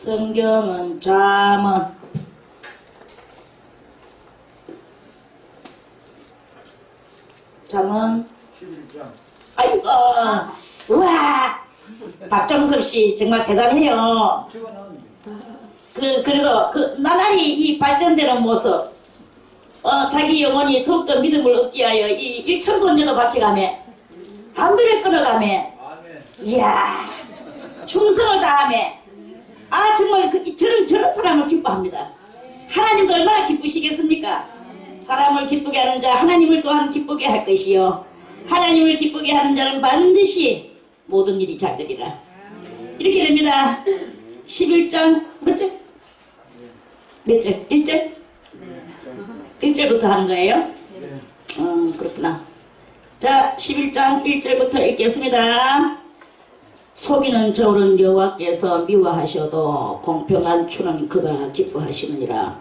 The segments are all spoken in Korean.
성경은 잠언 잠언 11장. 아이고 우와 박정섭 씨 정말 대단해요. 그래도 나날이 이 발전되는 모습 자기 영혼이 더욱더 믿음을 얻기 위하여 이 일천번제도 바쳐가며 담배를 끊어가며 이야 충성을 다하며 정말 저런 사람을 기뻐합니다. 하나님도 얼마나 기쁘시겠습니까? 사람을 기쁘게 하는 자 하나님을 또한 기쁘게 할 것이요 하나님을 기쁘게 하는 자는 반드시 모든 일이 잘 되리라. 이렇게 됩니다. 11장 몇 절? 몇 절? 1절? 1절부터 하는 거예요? 그렇구나. 자 11장 1절부터 읽겠습니다. 속이는 저울은 여호와께서 미워하셔도 공평한 추는 그가 기뻐하시느니라.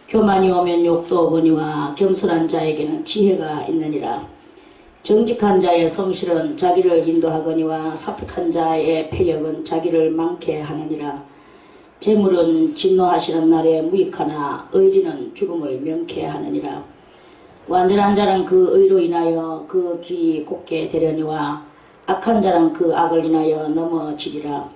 교만이 오면 욕도 오거니와 겸손한 자에게는 지혜가 있느니라. 정직한 자의 성실은 자기를 인도하거니와 사특한 자의 패력은 자기를 망케 하느니라. 재물은 진노하시는 날에 무익하나 의리는 죽음을 명케 하느니라. 완전한 자는 그 의로 인하여 그 길이 곱게 되려니와 악한 자는 그 악을 인하여 넘어지리라.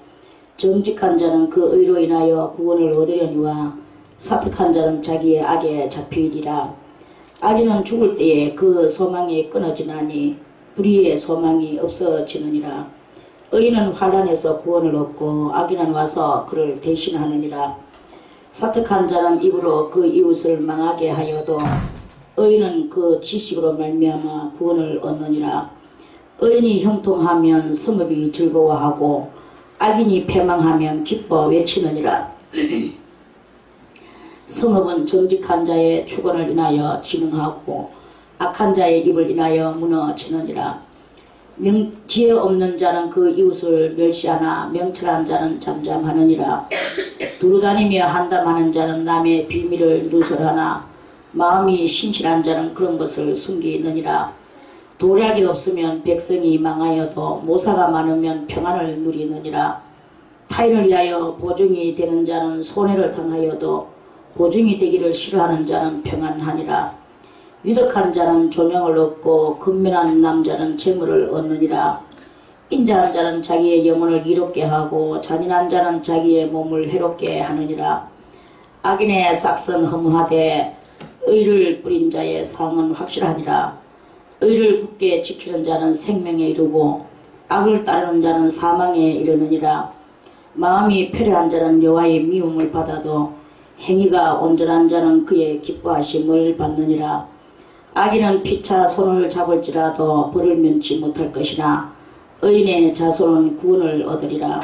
정직한 자는 그 의로 인하여 구원을 얻으려니와 사특한 자는 자기의 악에 잡히리라. 악인은 죽을 때에 그 소망이 끊어지나니 불의의 소망이 없어지느니라. 의인은 환난에서 구원을 얻고 악인은 와서 그를 대신하느니라. 사특한 자는 입으로 그 이웃을 망하게 하여도 의인은 그 지식으로 말미암아 구원을 얻느니라. 의인이 형통하면 성읍이 즐거워하고 악인이 패망하면 기뻐 외치느니라. 성읍은 정직한 자의 축원을 인하여 진흥하고 악한 자의 입을 인하여 무너지느니라. 지혜 없는 자는 그 이웃을 멸시하나 명철한 자는 잠잠하느니라. 두루다니며 한담하는 자는 남의 비밀을 누설하나 마음이 신실한 자는 그런 것을 숨기느니라. 도략이 없으면 백성이 망하여도 모사가 많으면 평안을 누리느니라. 타인을 위하여 보증이 되는 자는 손해를 당하여도 보증이 되기를 싫어하는 자는 평안하니라. 유덕한 자는 조명을 얻고 근면한 남자는 재물을 얻느니라. 인자한 자는 자기의 영혼을 이롭게 하고 잔인한 자는 자기의 몸을 해롭게 하느니라. 악인의 싹은 허무하되 의를 뿌린 자의 상은 확실하니라. 의를 굳게 지키는 자는 생명에 이르고 악을 따르는 자는 사망에 이르느니라. 마음이 패려한 자는 여호와의 미움을 받아도 행위가 온전한 자는 그의 기뻐하심을 받느니라. 악인은 피차 손을 잡을지라도 벌을 면치 못할 것이나 의인의 자손은 구원을 얻으리라.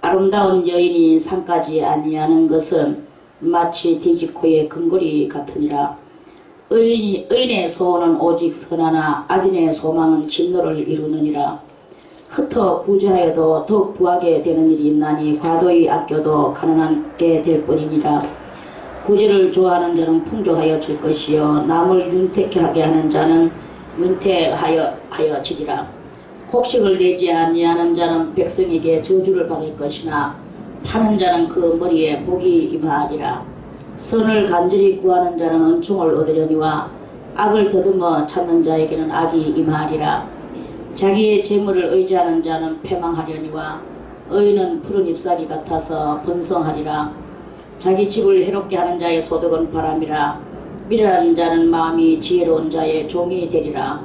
아름다운 여인이 상까지 아니하는 것은 마치 돼지코의 금고리 같으니라. 의인의 소원은 오직 선하나 악인의 소망은 진노를 이루느니라. 흩어 구제하여도 더욱 부하게 되는 일이 있나니 과도히 아껴도 가난하게 될 뿐이니라. 구제를 좋아하는 자는 풍족하여질 것이요 남을 윤택하게 하게 하는 자는 윤택하여지리라. 곡식을 내지 아니하는 자는 백성에게 저주를 받을 것이나 파는 자는 그 머리에 복이 임하리라. 선을 간절히 구하는 자는 은총을 얻으려니와 악을 더듬어 찾는 자에게는 악이 임하리라. 자기의 재물을 의지하는 자는 패망하려니와 의인은 푸른 잎사귀 같아서 번성하리라. 자기 집을 해롭게 하는 자의 소득은 바람이라. 미련한 자는 마음이 지혜로운 자의 종이 되리라.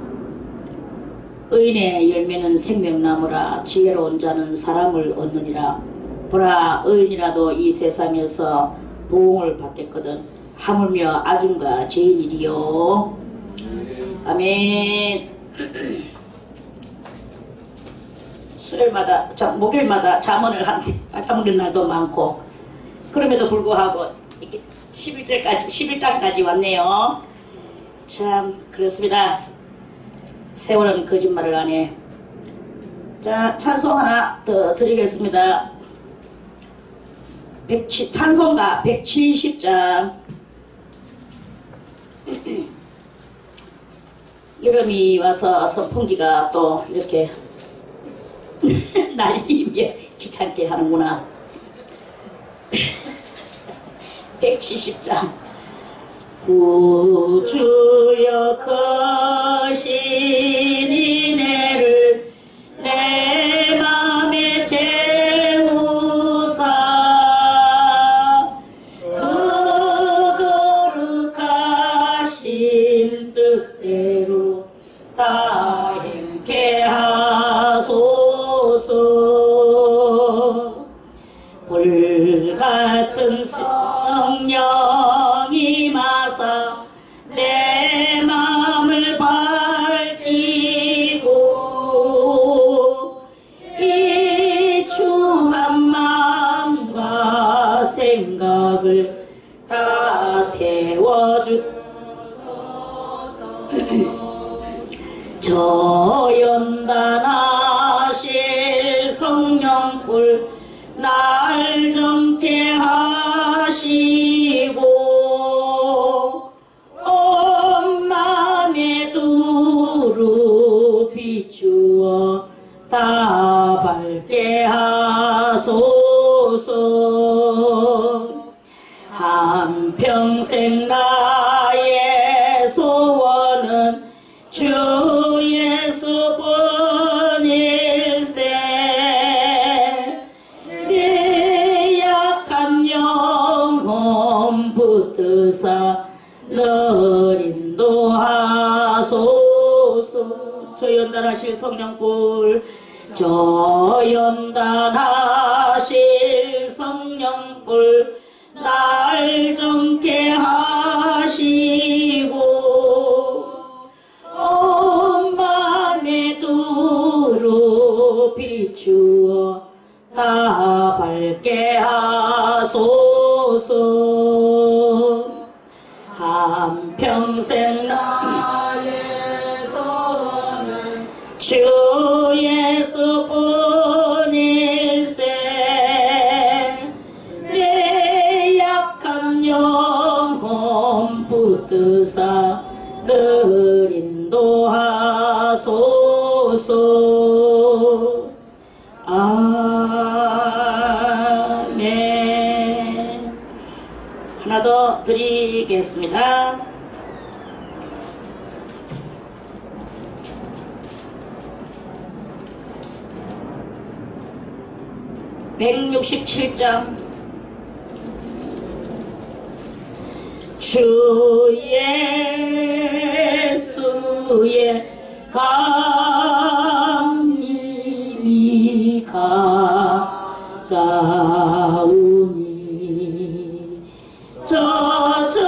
의인의 열매는 생명나무라. 지혜로운 자는 사람을 얻느니라. 보라, 의인이라도 이 세상에서 보응을 받겠거든 하물며 악인과 죄인이리요. 아멘. 수요일마다 목요일마다 잠언을 하는데 잠언 날도 많고 그럼에도 불구하고 이렇게 11장까지 왔네요. 참 그렇습니다. 세월은 거짓말을 안 해. 자, 찬송 하나 더 드리겠습니다. 찬송가 170장. 여름이 와서 선풍기가 또 이렇게 날리며 귀찮게 하는구나. 170장 구주여 크신 이내를 내 맘에 채우사 그 거룩하신 뜻대로 다 행케 하소서. 불같은 성령이 마사 내 마음을 밝히고 이 추한 마음과 생각을 다 태워주소서. 저 연단하실 성령불 날 정케 하시고 온 맘에 두루 비추어 다 밝게 하소서. 한평생 나의 소원은 주 예수뿐일세. 내 약한 영혼 붙드사 널 인도하소서. 저 연단하실 성령불 저 연단하실 성령불 날 정케 하시고 온 맘에 두루 비추어 다 밝게 하소서. 한평생 나의 소원은 주 예수뿐일세. 내 약한 영혼 붙드사 늘 인도하소서. 아멘. 하나 더 드리겠습니다. (167장) 주 예수의 강림이 가까우니 저 정국을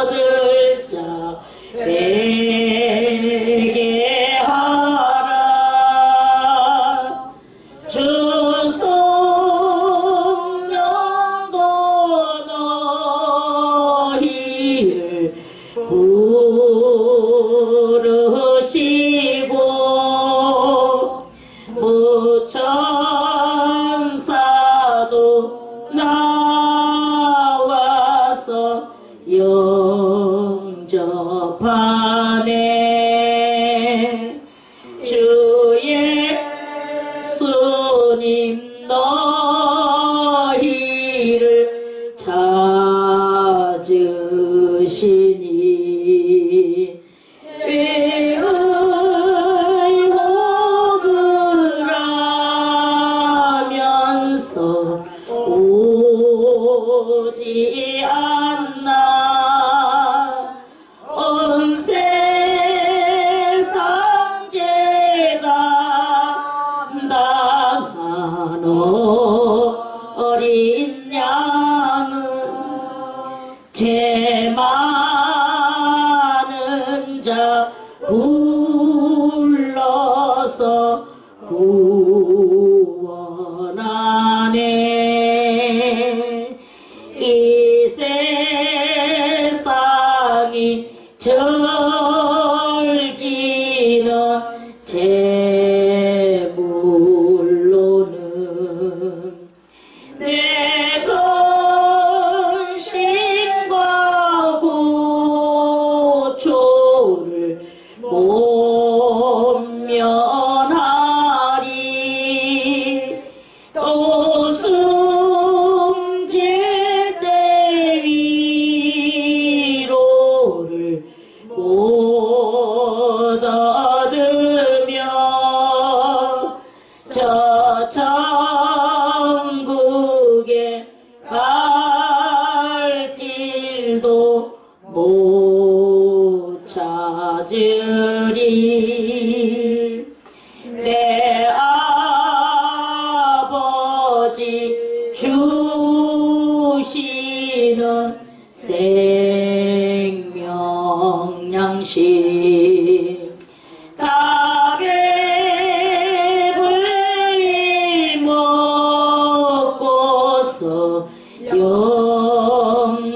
얻을 자 되게 하라. 주 성령도 너희를 부르시고 무천사도 나와서 영접하네. 주 예수님 너희를 찾으시니 의혹을 하면서 오지 않나. 온 세상 죄단 당한 어린 양은 죄 많은 자 불러서 구원하네. 이 세상이 즐기는 재물로는 내 근심과 고초를 못 면하리. 생명 양식 다배불리 먹고서 영생하라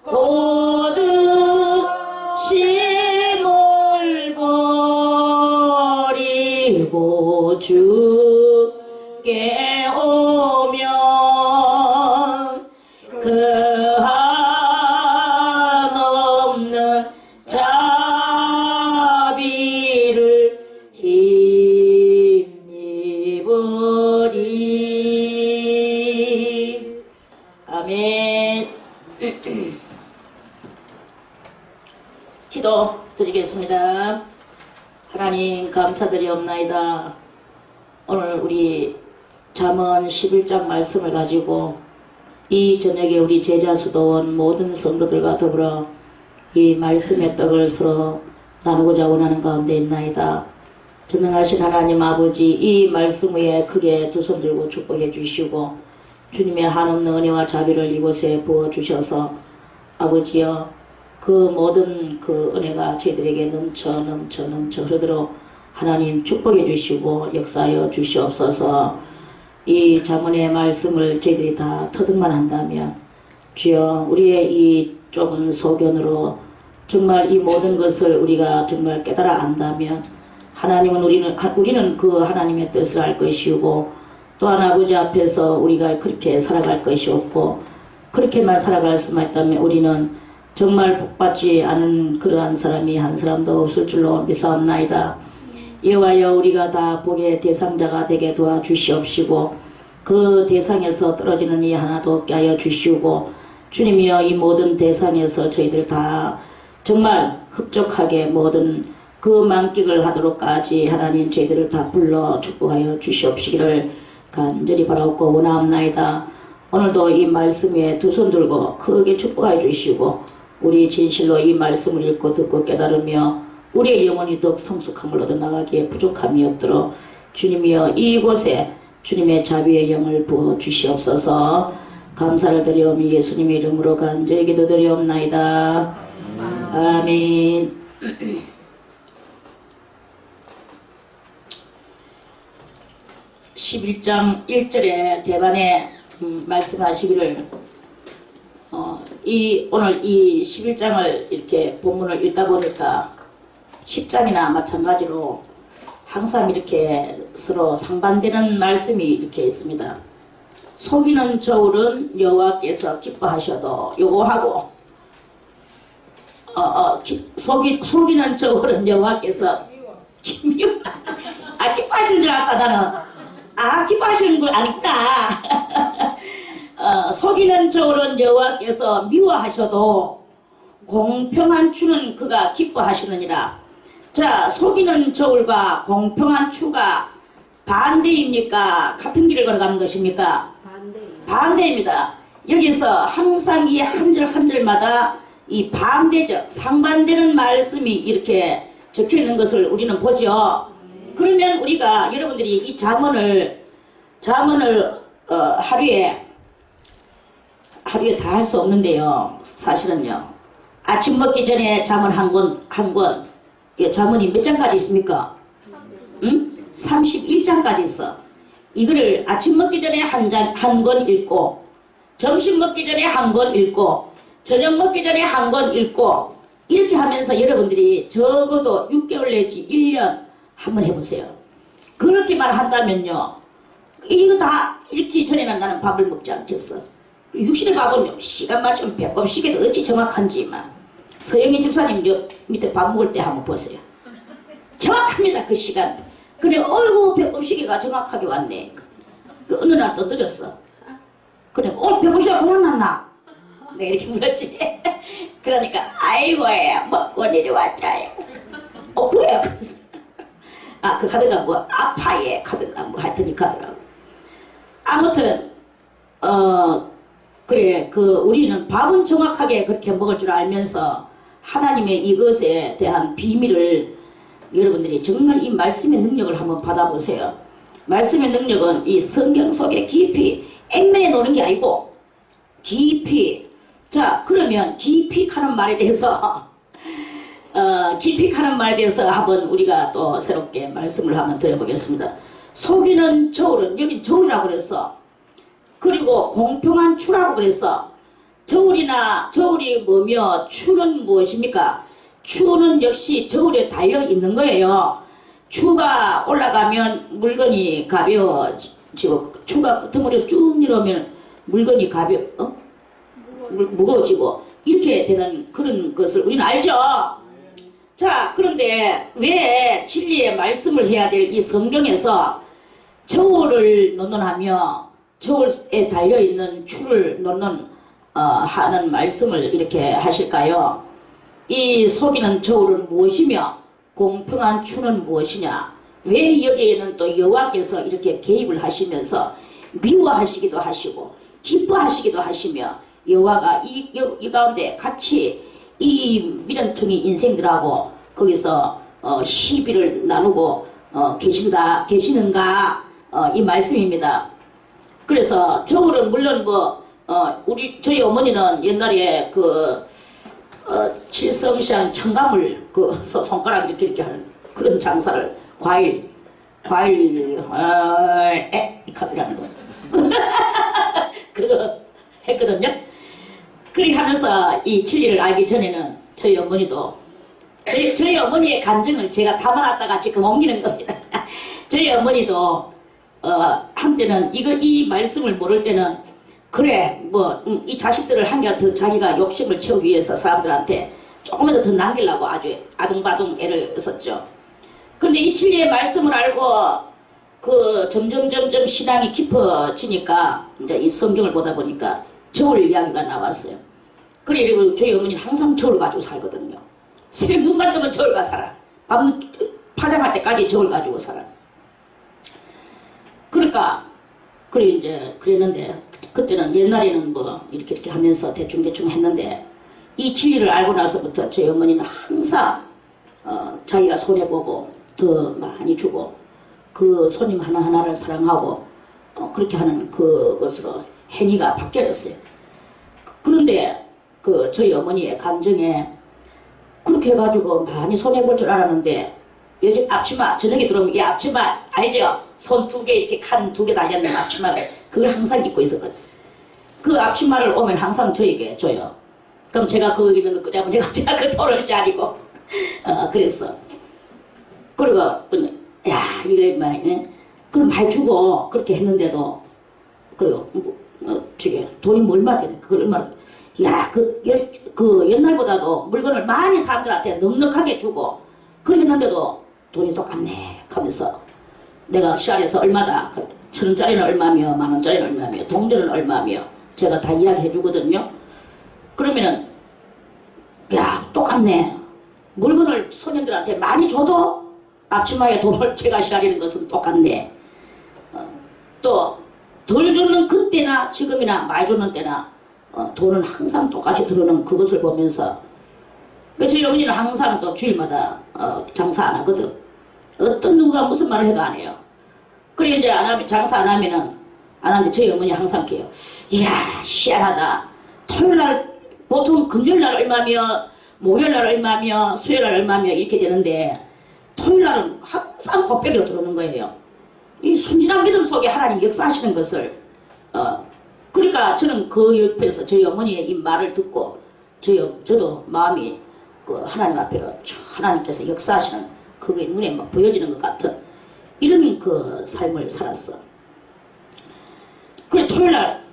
고득 심을 버리고 주께 오면 그 한없는 자비를 힘입으리. 아멘. 기도 드리겠습니다. 하나님 감사드리옵나이다. 오늘 우리 잠언 11장 말씀을 가지고 이 저녁에 우리 제자 수도원 모든 성도들과 더불어 이 말씀의 떡을 서로 나누고자 원하는 가운데 있나이다. 전능하신 하나님 아버지, 이 말씀 위에 크게 두 손 들고 축복해 주시고 주님의 한없는 은혜와 자비를 이곳에 부어주셔서 아버지여 그 모든 그 은혜가 저희들에게 넘쳐 흐르도록 하나님 축복해 주시고 역사하여 주시옵소서. 이 잠언의 말씀을 저희들이 다 터득만 한다면 주여 우리의 이 좁은 소견으로 정말 이 모든 것을 우리가 정말 깨달아 안다면 하나님은 우리는 그 하나님의 뜻을 알 것이고 또한 아버지 앞에서 우리가 그렇게 살아갈 것이 없고 그렇게만 살아갈 수만 있다면 우리는 정말 복받지 않은 그러한 사람이 한 사람도 없을 줄로 믿사옵나이다. 이와여 우리가 다 복의 대상자가 되게 도와주시옵시고 그 대상에서 떨어지는 이 하나도 없게 하여 주시고 주님이여 이 모든 대상에서 저희들 다 정말 흡족하게 모든 그 만끽을 하도록까지 하나님 저희들을 다 불러 축복하여 주시옵시기를 간절히 바라옵고 원하옵나이다. 오늘도 이 말씀 위에 두 손 들고 크게 축복하여 주시고 우리 진실로 이 말씀을 읽고 듣고 깨달으며 우리의 영혼이 더욱 성숙함을 얻어 나가기에 부족함이 없도록 주님이여 이곳에 주님의 자비의 영을 부어 주시옵소서. 감사를 드리오며 예수님의 이름으로 간절히 기도드리옵나이다. 아멘. 11장 1절에 대반에 말씀하시기를 오늘 이 11장을 이렇게 본문을 읽다 보니까 10장이나 마찬가지로 항상 이렇게 서로 상반되는 말씀이 이렇게 있습니다. 속이는 저울은 여호와께서 기뻐하셔도 요거하고 속이는 저울은 여호와께서 기뻐하시는 줄 알았다 나는. 기뻐하시는 걸 아니구나. 속이는 저울은 여호와께서 미워하셔도 공평한 추는 그가 기뻐하시느니라. 자, 속이는 저울과 공평한 추가 반대입니까? 같은 길을 걸어가는 것입니까? 반대입니다. 여기서 항상 이 한 절 한 절마다 이 반대적 상반되는 말씀이 이렇게 적혀 있는 것을 우리는 보죠. 그러면 우리가 여러분들이 이 잠언을 하루에 다 할 수 없는데요. 사실은요. 아침 먹기 전에 잠언 한 권, 잠언이 몇 장까지 있습니까? 31장까지 있어. 이거를 아침 먹기 전에 한 권 읽고, 점심 먹기 전에 한 권 읽고, 저녁 먹기 전에 한 권 읽고, 이렇게 하면서 여러분들이 적어도 6개월 내지 1년 한번 해보세요. 그렇게만 한다면요. 이거 다 읽기 전에는 나는 밥을 먹지 않겠어. 육신의 밥은 시간 맞추면 배꼽시계도 어찌 정확한지만 서영희 집사님 밑에 밥 먹을 때 한번 보세요. 정확합니다. 그 시간. 그래 어이구 배꼽시계가 정확하게 왔네. 그 어느 날 또 늦었어. 그래 오늘 배꼽시계가 고장났나? 내가 이렇게 물었지. 그러니까 아이고 먹고 내려왔자요. 그래요. 그 카드가 뭐 아파의 카드가 뭐 하여튼 이 카드라고. 아무튼 그래 우리는 밥은 정확하게 그렇게 먹을 줄 알면서 하나님의 이것에 대한 비밀을 여러분들이 정말 이 말씀의 능력을 한번 받아보세요. 말씀의 능력은 이 성경 속에 깊이 앵면에 노는 게 아니고 깊이. 자, 그러면 깊이 하는 말에 대해서 깊이 하는 말에 대해서 한번 우리가 또 새롭게 말씀을 한번 드려보겠습니다. 속이는 저울은, 여기 저울이라고 그랬어. 그리고 공평한 추라고 그랬어. 저울이 뭐며 추는 무엇입니까? 추는 역시 저울에 달려 있는 거예요. 추가 올라가면 물건이 가벼워지고, 추가 덩어리를 쭉 내려오면 물건이 무거워지고, 이렇게 되는 그런 것을 우리는 알죠? 자, 그런데 왜 진리의 말씀을 해야 될 이 성경에서 저울을 논논하며 저울에 달려있는 추를 하는 말씀을 이렇게 하실까요? 이 속이는 저울은 무엇이며 공평한 추는 무엇이냐? 왜 여기에는 또 여호와께서 이렇게 개입을 하시면서 미워하시기도 하시고 기뻐하시기도 하시며 여호와가 이 가운데 같이 이 미련퉁이 인생들하고 거기서 시비를 나누고 계시는가 이 말씀입니다. 그래서 저울은 물론 저희 어머니는 옛날에 칠성시한 청가물 손가락 이렇게 하는 그런 장사를 과일 이카이라는 거 그거 했거든요. 그렇게 하면서 이 진리를 알기 전에는 저희 어머니도 저희 어머니의 감정을 제가 담아놨다가 지금 옮기는 겁니다. 저희 어머니도 한때는 이 말씀을 모를 때는 그래 이 자식들을 한결 더 자기가 욕심을 채우기 위해서 사람들한테 조금이라도 더 남기려고 아주 아둥바둥 애를 썼죠. 근데 이 진리의 말씀을 알고 점점 신앙이 깊어지니까 이제 이 성경을 보다 보니까 저울 이야기가 나왔어요. 그리고 저희 어머니는 항상 저울 가지고 살거든요. 새벽 눈만 뜨면 저울 가지고 살아. 밤 파장할 때까지 저울 가지고 살아. 그러니까 그랬는데 그때는 옛날에는 이렇게 하면서 대충 했는데 이 진리를 알고 나서부터 저희 어머니는 항상 자기가 손해보고 더 많이 주고 그 손님 하나하나를 사랑하고 그렇게 하는 그것으로 행위가 바뀌어졌어요. 그런데 저희 어머니의 감정에 그렇게 해가지고 많이 손해볼 줄 알았는데 요즘 앞치마 저녁에 들어오면 이 앞치마 알죠? 손 2개 이렇게 칸 2개 달려있는 앞치마를 그걸 항상 입고 있었거든. 그 앞치마를 오면 항상 저에게 줘요. 그럼 제가 그 입는 거 끄자면 제가 그 돌을 자리고 그랬어. 그리고 야 이거 그럼 많이 주고 그렇게 했는데도 그리고 저게 돈이 얼마 되네. 그걸 얼마나 야 그 옛날보다도 물건을 많이 사람들한테 넉넉하게 주고 그랬는데도 돈이 똑같네 하면서 내가 시알에서 얼마다 1,000원짜리는 얼마며 10,000원짜리는 얼마며 동전은 얼마며 제가 다 이야기해 주거든요. 그러면은 야 똑같네. 물건을 손님들한테 많이 줘도 앞치마에 돈을 제가 시알이는 것은 똑같네. 또 덜 줬는 그때나 지금이나 많이 줬는 때나 돈은 항상 똑같이 들어오는 그것을 보면서 저희 어머니는 항상 또 주일마다 장사 안 하거든. 어떤 누가 무슨 말을 해도 안 해요. 그래 이제 장사 안 하면은 안 하는데 저희 어머니 항상 그래요. 이야 희한하다. 토요일날 보통 금요일날 얼마며 목요일날 얼마며 수요일날 얼마며 이렇게 되는데 토요일날은 항상 곱빼기로 들어오는 거예요. 이 순진한 믿음 속에 하나님 역사하시는 것을 그러니까 저는 그 옆에서 저희 어머니의 이 말을 듣고 저도 마음이 하나님 앞에로 하나님께서 역사하시는 그게 눈에 막 보여지는 것 같은 이런 그 삶을 살았어. 그래 토요일날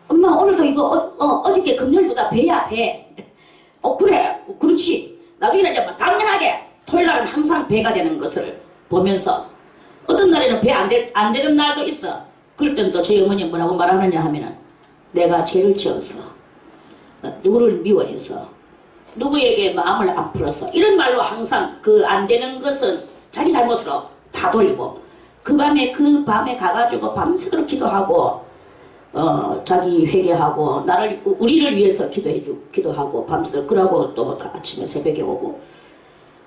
엄마 오늘도 이거 어저께 금요일보다 배야 배. 그래 그렇지. 나중에는 이제 당연하게 토요일날은 항상 배가 되는 것을 보면서 어떤 날에는 배 안 되는 날도 있어. 그럴 때는 또 저희 어머니 뭐라고 말하느냐 하면은 내가 죄를 지어서 누구를 미워해서 누구에게 마음을 안 풀어서 이런 말로 항상 그 안 되는 것은 자기 잘못으로 다 돌리고 그 밤에 가가지고 밤새도록 기도하고 자기 회개하고 우리를 위해서 기도하고 밤새도록 그러고 또 아침에 새벽에 오고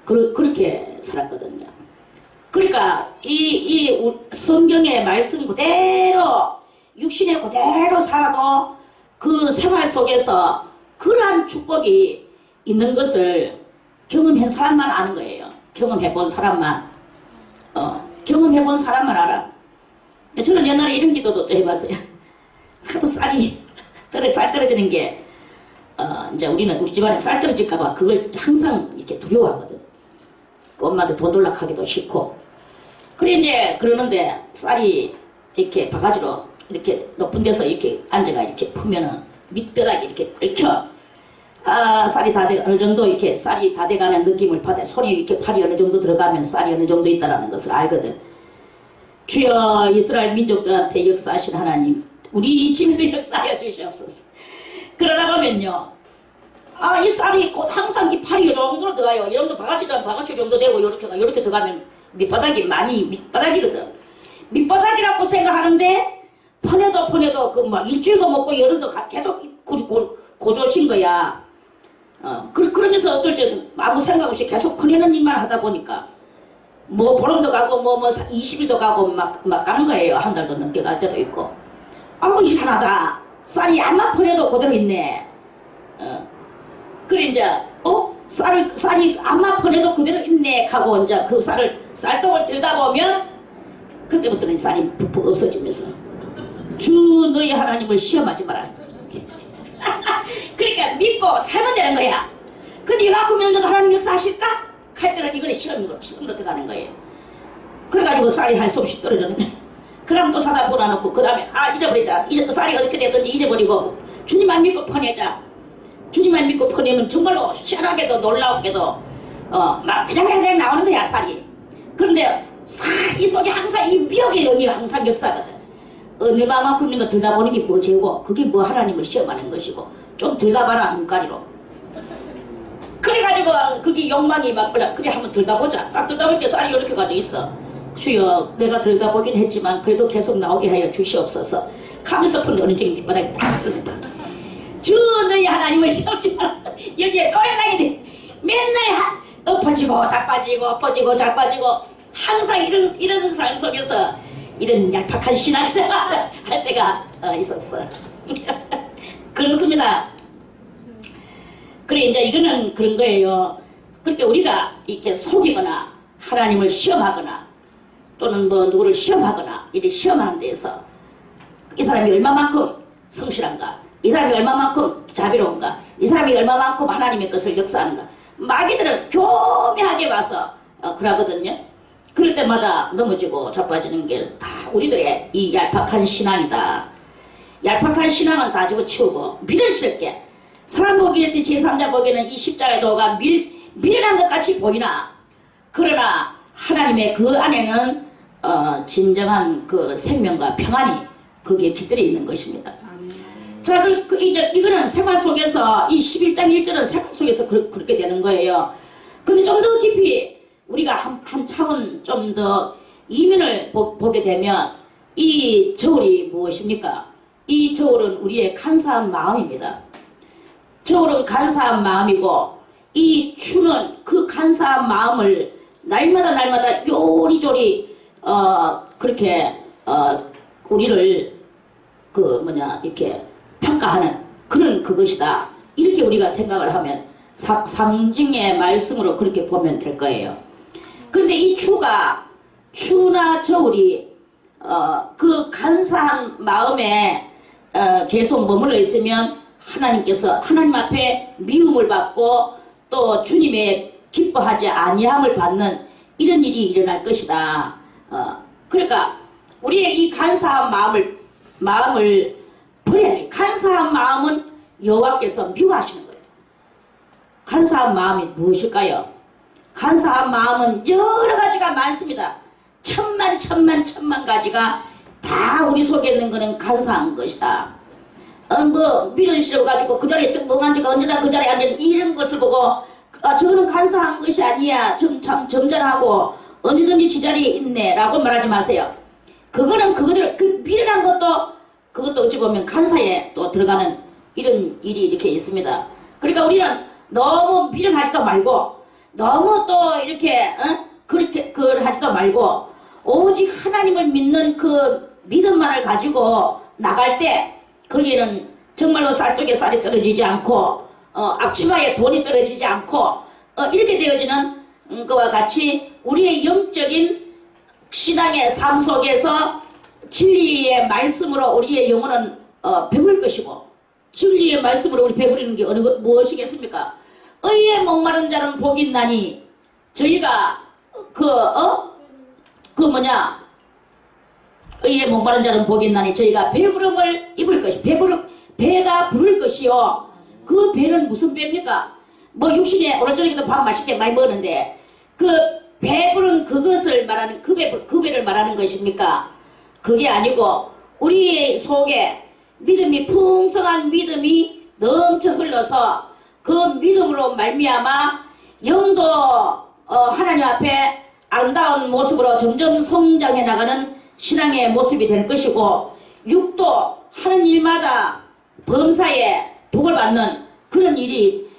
그렇게 살았거든요. 그러니까 이 성경의 말씀 그대로 육신에 그대로 살아도 그 생활 속에서 그러한 축복이 있는 것을 경험한 사람만 아는 거예요. 경험해본 사람만. 경험해본 사람만 알아. 저는 옛날에 이런 기도도 또 해봤어요. 하도 쌀이 쌀 떨어지는 게 이제 우리 집안에 쌀 떨어질까봐 그걸 항상 이렇게 두려워하거든. 엄마한테 돈 돌락하기도 싫고. 그래 이제 그러는데 쌀이 이렇게 바가지로 이렇게 높은 데서 이렇게 앉아가 이렇게 푸면은 밑바닥이 이렇게 끓여. 쌀이 어느 정도 이렇게 쌀이 다 돼가는 느낌을 받아. 손이 이렇게 팔이 어느 정도 들어가면 쌀이 어느 정도 있다라는 것을 알거든. 주여 이스라엘 민족들한테 역사하신 하나님, 우리 짐도 역사하여 주시옵소서. 그러다 보면요, 이 쌀이 곧 항상 이 팔이 이 정도로 들어가요. 이 정도 바가지도 바가지 정도 되고 이렇게 들어가면 밑바닥이 많이 밑바닥이거든. 밑바닥이라고 생각하는데 퍼내도 그 막 일주일도 먹고 열흘도 계속 고조신 거야. 그러면서 어떨 때 아무 생각 없이 계속 퍼내는 일만 하다 보니까 뭐 보름도 가고 뭐 20일도 가고 막 가는 거예요. 한 달도 넘게 갈 때도 있고. 아무 희한하다. 쌀이 암만 퍼내도 그대로 있네. 그래 이제 쌀이 암만 퍼내도 그대로 있네 하고 이제 그 쌀떡을 들다 보면 그때부터는 쌀이 푹푹 없어지면서 주 너희 하나님을 시험하지 마라. 그러니까 믿고 살면 되는 거야. 근데 이만큼 믿는데도 하나님 역사하실까? 할 때는 이거는 시험으로 들어가는 거예요. 그래가지고 쌀이 할 수 없이 떨어지는 거예요. 그럼 또 사다 보내놓고 그 다음에 잊어버리자. 쌀이 어떻게 되든지 잊어버리고 주님만 믿고 퍼내자. 주님만 믿고 퍼내면 정말로 희한하게도 놀라우게도 막 그냥 나오는 거야 쌀이. 그런데 이 속에 항상 이 미역의 영이가 항상 역사거든. 얼마만큼 있는 거 들다 보는 게 뭐 죄고 그게 뭐 하나님을 시험하는 것이고 좀 들다 봐라 눈가리로. 그래가지고 그게 욕망이 막 그래 한번 들다 보자. 딱 들다 보니까 쌀이 이렇게 가지고 있어. 주여 내가 들다 보긴 했지만 그래도 계속 나오게 하여 주시옵소서. 가면서 푸는데 어느 정도 밑바닥에 딱 떨어진다. 주 너희 하나님을 시험하지 마라. 여기에 또 해당이 돼. 맨날 엎어지고 자빠지고 엎어지고 자빠지고 항상 이런 삶 속에서 이런 얄팍한 신앙생활 할 때가 있었어. 그렇습니다. 그래 이제 이거는 그런 거예요. 그렇게 우리가 이렇게 속이거나 하나님을 시험하거나 또는 뭐 누구를 시험하거나 이렇게 시험하는 데에서 이 사람이 얼마만큼 성실한가, 이 사람이 얼마만큼 자비로운가, 이 사람이 얼마만큼 하나님의 것을 역사하는가. 마귀들은 교묘하게 와서 그러거든요. 그럴 때마다 넘어지고 자빠지는 게 다 우리들의 이 얄팍한 신앙이다. 얄팍한 신앙은 다 집어치우고 믿을수있게 사람 보기에는 제3자 보기에는 이 십자가의 도가 미련한 것 같이 보이나 그러나 하나님의 그 안에는 진정한 그 생명과 평안이 거기에 깃들어 있는 것입니다. 자, 이거는 생활 속에서 이 11장 1절은 생활 속에서 그렇게 되는 거예요. 근데 좀 더 깊이 우리가 한 차원 좀 더 이면을 보게 되면 이 저울이 무엇입니까? 이 저울은 우리의 간사한 마음입니다. 저울은 간사한 마음이고 이 추는 그 간사한 마음을 날마다 요리조리 그렇게 우리를 이렇게 평가하는 그런 그것이다. 이렇게 우리가 생각을 하면 상징의 말씀으로 그렇게 보면 될 거예요. 그런데 이 추나 저울이 그 간사한 마음에 계속 머물러 있으면 하나님께서 하나님 앞에 미움을 받고 또 주님의 기뻐하지 아니함을 받는 이런 일이 일어날 것이다. 그러니까 우리의 이 간사한 마음을 버려야 돼. 간사한 마음은 여호와께서 미워하시는 거예요. 간사한 마음이 무엇일까요? 간사한 마음은 여러 가지가 많습니다. 천만 가지가 다 우리 속에 있는 거는 간사한 것이다. 미련스러워 가지고 그 자리에 뚝 앉아가 언제나 그 자리에 앉아 이런 것을 보고 저는 간사한 것이 아니야. 좀 참 점잖하고 언제든지 지자리에 있네 라고 말하지 마세요. 그거는 그거대로 그 미련한 그것도 어찌 보면 간사에 또 들어가는 이런 일이 이렇게 있습니다. 그러니까 우리는 너무 미련하지도 말고 너무 또 이렇게 그렇게 하지도 말고 오직 하나님을 믿는 그 믿음만을 가지고 나갈 때 거기에는 정말로 쌀떡에 쌀이 떨어지지 않고 앞치마에 돈이 떨어지지 않고 이렇게 되어지는 것과 같이 우리의 영적인 신앙의 삶 속에서 진리의 말씀으로 우리의 영혼은 배울 것이고 진리의 말씀으로 우리 배우리는 게 무엇이겠습니까? 의에 목마른 자는 복이 있나니 저희가 의에 목마른 자는 복이 있나니 저희가 배부름을 입을 것이 배가 부를 것이요. 그 배는 무슨 배입니까? 뭐 육신에 오늘 저녁에도 밥 맛있게 많이 먹었는데 그 배부른 그것을 말하는 그 배를 말하는 것입니까? 그게 아니고 우리의 속에 믿음이 풍성한 믿음이 넘쳐 흘러서 그 믿음으로 말미암아 영도 하나님 앞에 아름다운 모습으로 점점 성장해 나가는 신앙의 모습이 될 것이고 육도 하는 일마다 범사에 복을 받는 그런 일이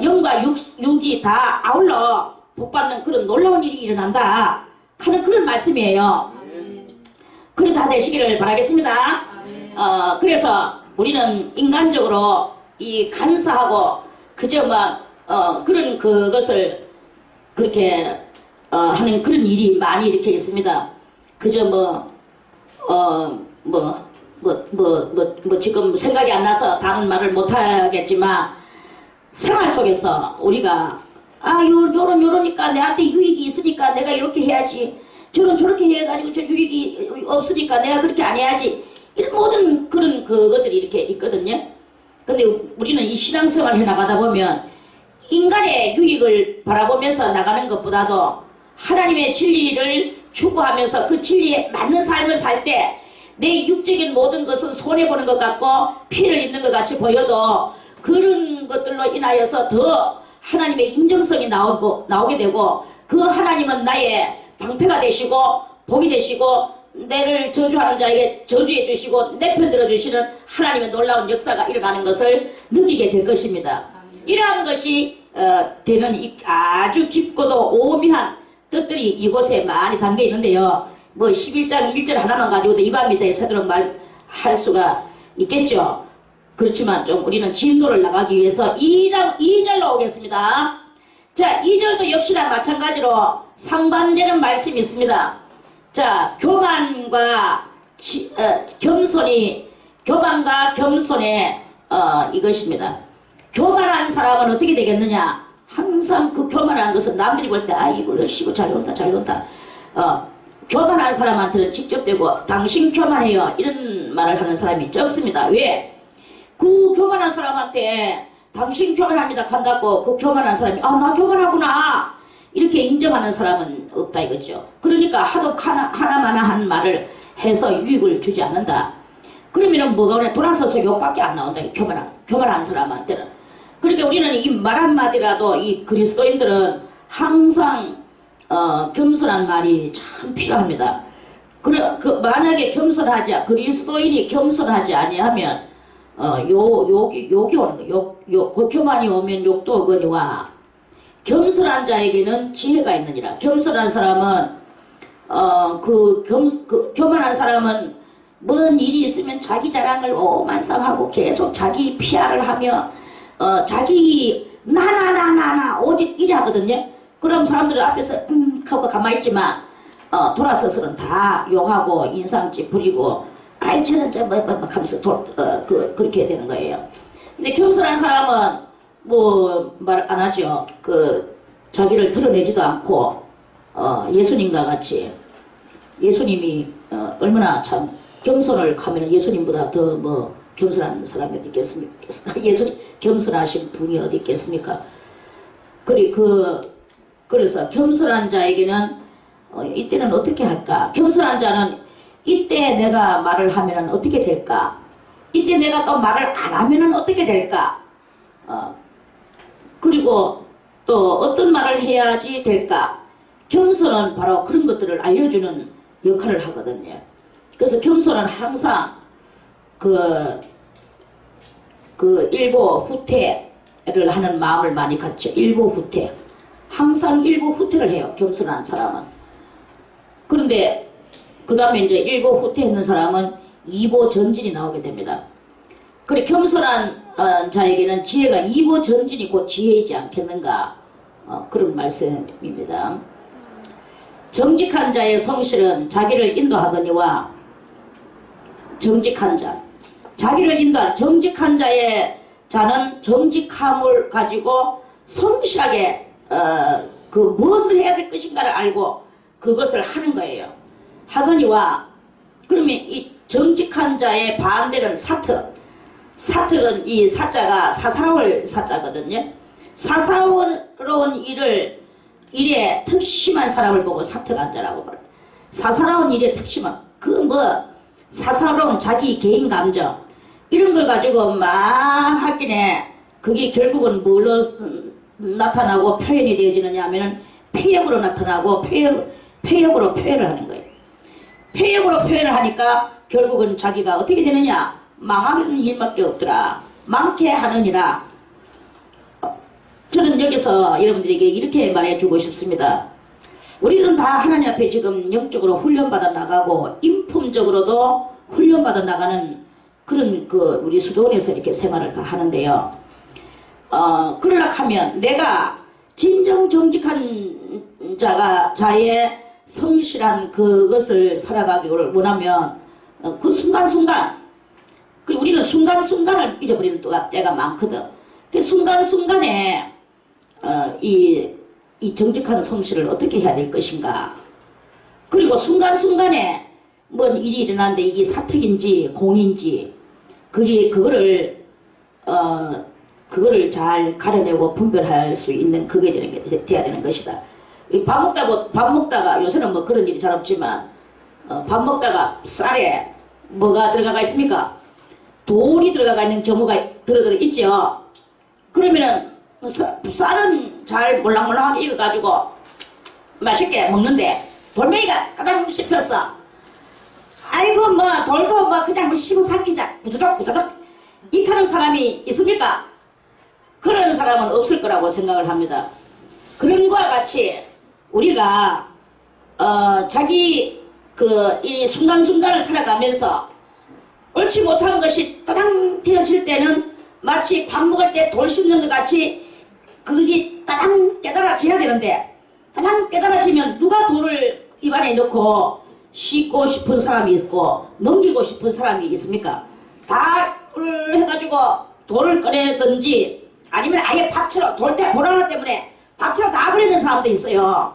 영과 육이 다 아울러 복받는 그런 놀라운 일이 일어난다 하는 그런 말씀이에요. 그래 다 되시기를 바라겠습니다. 그래서 우리는 인간적으로 이 간사하고 그저 그런 그것을 그렇게 하는 그런 일이 많이 이렇게 있습니다. 그저 지금 생각이 안 나서 다른 말을 못 하겠지만 생활 속에서 우리가 요러니까 내한테 유익이 있으니까 내가 이렇게 해야지 저렇게 해가지고 저 유익이 없으니까 내가 그렇게 안 해야지 이런 모든 그런 그것들이 이렇게 있거든요. 근데 우리는 이 신앙생활을 해나가다 보면 인간의 유익을 바라보면서 나가는 것보다도 하나님의 진리를 추구하면서 그 진리에 맞는 삶을 살 때 내 육적인 모든 것은 손해보는 것 같고 피를 입는 것 같이 보여도 그런 것들로 인하여서 더 하나님의 인정성이 나오게 되고 그 하나님은 나의 방패가 되시고 복이 되시고 내를 저주하는 자에게 저주해 주시고 내 편 들어주시는 하나님의 놀라운 역사가 일어나는 것을 느끼게 될 것입니다. 이러한 것이 되는 아주 깊고도 오묘한 뜻들이 이곳에 많이 담겨 있는데요. 11장 1절 하나만 가지고도 이밤미터에 새도록 말할 수가 있겠죠. 그렇지만 좀 우리는 진도를 나가기 위해서 2절로 오겠습니다. 자, 2절도 역시나 마찬가지로 상반되는 말씀이 있습니다. 자, 교만과 겸손의 이것입니다. 교만한 사람은 어떻게 되겠느냐? 항상 그 교만한 것은 남들이 볼 때 이거 열심히 잘 논다 교만한 사람한테는 직접 되고 당신 교만해요 이런 말을 하는 사람이 적습니다. 왜? 그 교만한 사람한테 당신 교만합니다 간다고 그 교만한 사람이 나 교만하구나 이렇게 인정하는 사람은 없다 이거죠. 그러니까 하나마나한 말을 해서 유익을 주지 않는다. 그러면은 뭐가 오냐 돌아서서 욕밖에 안 나온다. 교만한 사람한테는. 그러니까 우리는 이 말 한마디라도 이 그리스도인들은 항상 겸손한 말이 참 필요합니다. 만약에 그리스도인이 겸손하지 아니하면 욕이 오는 거예요. 교만이 오면 욕도 오거니와 겸손한 자에게는 지혜가 있느니라. 겸손한 사람은 교만한 사람은 뭔 일이 있으면 자기 자랑을 오만상하고 계속 자기 PR을 하며 자기 나나 오직 이래 하거든요. 그럼 사람들 앞에서 하고 가만히 있지만 돌아서서는 다 욕하고 인상집 부리고 저는 하면서 그렇게 되는 거예요. 근데 겸손한 사람은 말 안 하죠. 자기를 드러내지도 않고 예수님과 같이 예수님이 얼마나 참 겸손을 하면 예수님보다 더 겸손한 사람이 어디 있겠습니까? 예수님 겸손하신 분이 어디 있겠습니까? 그래서 겸손한 자에게는 이때는 어떻게 할까? 겸손한 자는 이때 내가 말을 하면 어떻게 될까? 이때 내가 또 말을 안 하면 어떻게 될까? 그리고 또 어떤 말을 해야지 될까? 겸손은 바로 그런 것들을 알려주는 역할을 하거든요. 그래서 겸손은 항상 일보 후퇴를 하는 마음을 많이 갖죠. 일보 후퇴. 항상 일보 후퇴를 해요. 겸손한 사람은. 그런데 그 다음에 이제 일보 후퇴했는 사람은 이보 전진이 나오게 됩니다. 그래 겸손한 자에게는 지혜가 이보 전진이 곧 지혜이지 않겠는가, 그런 말씀입니다. 정직한 자의 성실은 자기를 인도하거니와, 정직한 자, 자기를 인도하는 정직한 자의 자는 정직함을 가지고 성실하게 그 무엇을 해야 될 것인가를 알고 그것을 하는 거예요. 하거니와, 그러면 이 정직한 자의 반대는 사특. 사특은 이 사자가 사사로울 사자거든요. 사사로운 일에 특심한 사람을 보고 사특한 자라고 말해요. 사사로운 일에 특심한, 사사로운 자기 개인 감정 이런 걸 가지고 막 하긴에 그게 결국은 뭘로 나타나고 표현이 되어지느냐 하면은 폐역으로 나타나고 폐역으로 표현을 하는 거예요. 폐역으로 표현을 하니까 결국은 자기가 어떻게 되느냐, 망하는 일밖에 없더라. 많게 하느니라. 저는 여기서 여러분들에게 이렇게 말해주고 싶습니다. 우리들은 다 하나님 앞에 지금 영적으로 훈련받아 나가고 인품적으로도 훈련받아 나가는 그런 우리 수도원에서 이렇게 생활을 다 하는데요. 그러려 하면 내가 진정 정직한 자의 성실한 그것을 살아가기를 원하면 그 순간순간, 우리는 순간순간을 잊어버리는 때가 많거든. 그 순간순간에 이 정직한 성실을 어떻게 해야 될 것인가, 그리고 순간순간에 뭔 일이 일어나는데 이게 사특인지 공인지 그거를 잘 가려내고 분별할 수 있는 그게 돼야 되는 것이다. 밥 먹다가 요새는 뭐 그런 일이 잘 없지만 밥 먹다가 쌀에 뭐가 들어가 있습니까? 돌이 들어가 있는 경우가 들어 있죠. 그러면은 쌀은 잘 몰랑몰랑하게 익어가지고 맛있게 먹는데 돌멩이가 가장 씹혔어. 아이고 뭐 돌도 뭐 그냥 뭐 씹어 삼키자 부드덕부드덕 이 하는 사람이 있습니까? 그런 사람은 없을 거라고 생각을 합니다. 그런 거와 같이 우리가 자기 이 순간순간을 살아가면서 옳지 못한 것이 따당 되어질 때는 마치 밥 먹을 때 돌 씹는 것 같이 그게 따당 깨달아져야 되는데, 따당 깨달아지면 누가 돌을 입안에 넣고 씻고 싶은 사람이 있고 넘기고 싶은 사람이 있습니까? 다 해가지고 돌을 꺼내든지 아니면 아예 밥처럼 돌 하나 때문에 밥처럼 다 버리는 사람도 있어요.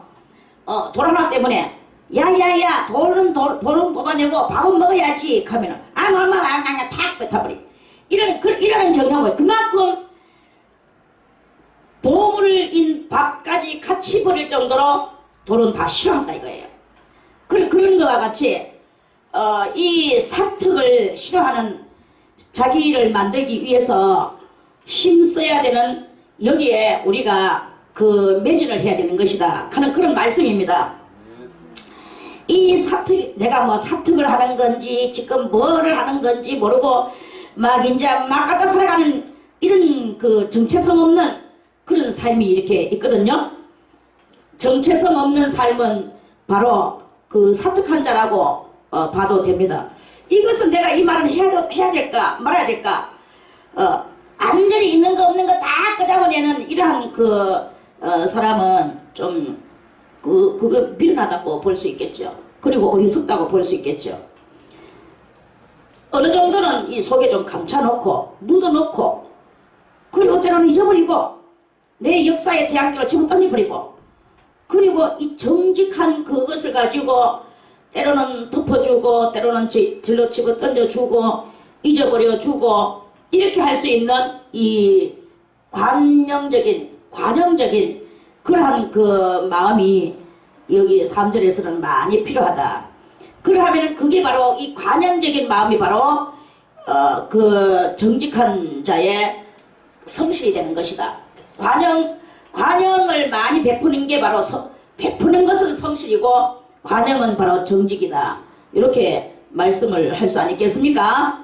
돌 하나 때문에 야야야 돌은 뽑아내고 밥은 먹어야지 하면은 얼마 탁 뱉어버리. 이러는 경향은 그만큼 보물인 밥까지 같이 버릴 정도로 돌은 다 싫어한다 이거예요. 그런 거와 같이 이 사특을 싫어하는 자기를 만들기 위해서 힘써야 되는 여기에 우리가 매진을 해야 되는 것이다 하는 그런 말씀입니다. 이 사특, 내가 뭐 사특을 하는 건지 지금 뭐를 하는 건지 모르고 막 갖다 살아가는 이런 정체성 없는 그런 삶이 이렇게 있거든요. 정체성 없는 삶은 바로 사특한 자라고 봐도 됩니다. 이것은 내가 이 말은 해야 될까 말아야 될까, 완전히 있는 거 없는 거 다 끄잡아내는 이러한 사람은 좀 그거 미련하다고 볼 수 있겠죠. 그리고 어리석다고 볼 수 있겠죠. 어느 정도는 이 속에 좀 감춰놓고 묻어놓고 그리고 때로는 잊어버리고 내 역사의 대학교로 집어 던져버리고, 그리고 이 정직한 그것을 가지고 때로는 덮어주고 때로는 질러 집어 던져주고 잊어버려주고 이렇게 할 수 있는 이 관용적인 그러한 마음이 여기 3절에서는 많이 필요하다. 그러하면 그게 바로 이 관용적인 마음이 바로 정직한 자의 성실이 되는 것이다. 관용을 많이 베푸는 게 바로 베푸는 것은 성실이고 관용은 바로 정직이다. 이렇게 말씀을 할 수 아니겠습니까?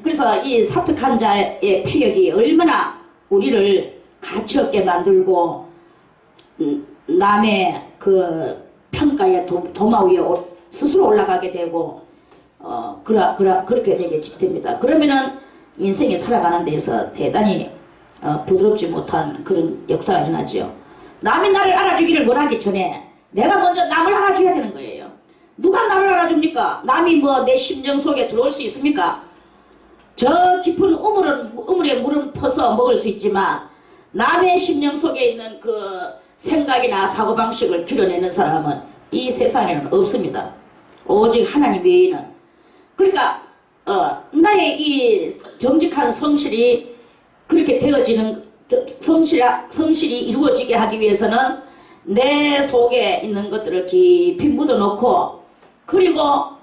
그래서 이 사특한 자의 폐역이 얼마나 우리를 가치없게 만들고 남의 평가에 도마 위에 스스로 올라가게 되고 그렇게 되게 됩니다. 그러면은 인생이 살아가는 데서 대단히 부드럽지 못한 그런 역사가 일어나죠. 남이 나를 알아주기를 원하기 전에 내가 먼저 남을 알아줘야 되는 거예요. 누가 나를 알아줍니까? 남이 뭐 내 심정 속에 들어올 수 있습니까? 저 깊은 우물에 물은 퍼서 먹을 수 있지만 남의 심령 속에 있는 그 생각이나 사고방식을 드러내는 사람은 이 세상에는 없습니다. 오직 하나님 외에는. 그러니까 나의 이 정직한 성실이 그렇게 되어지는 성실이 이루어지게 하기 위해서는 내 속에 있는 것들을 깊이 묻어놓고 그리고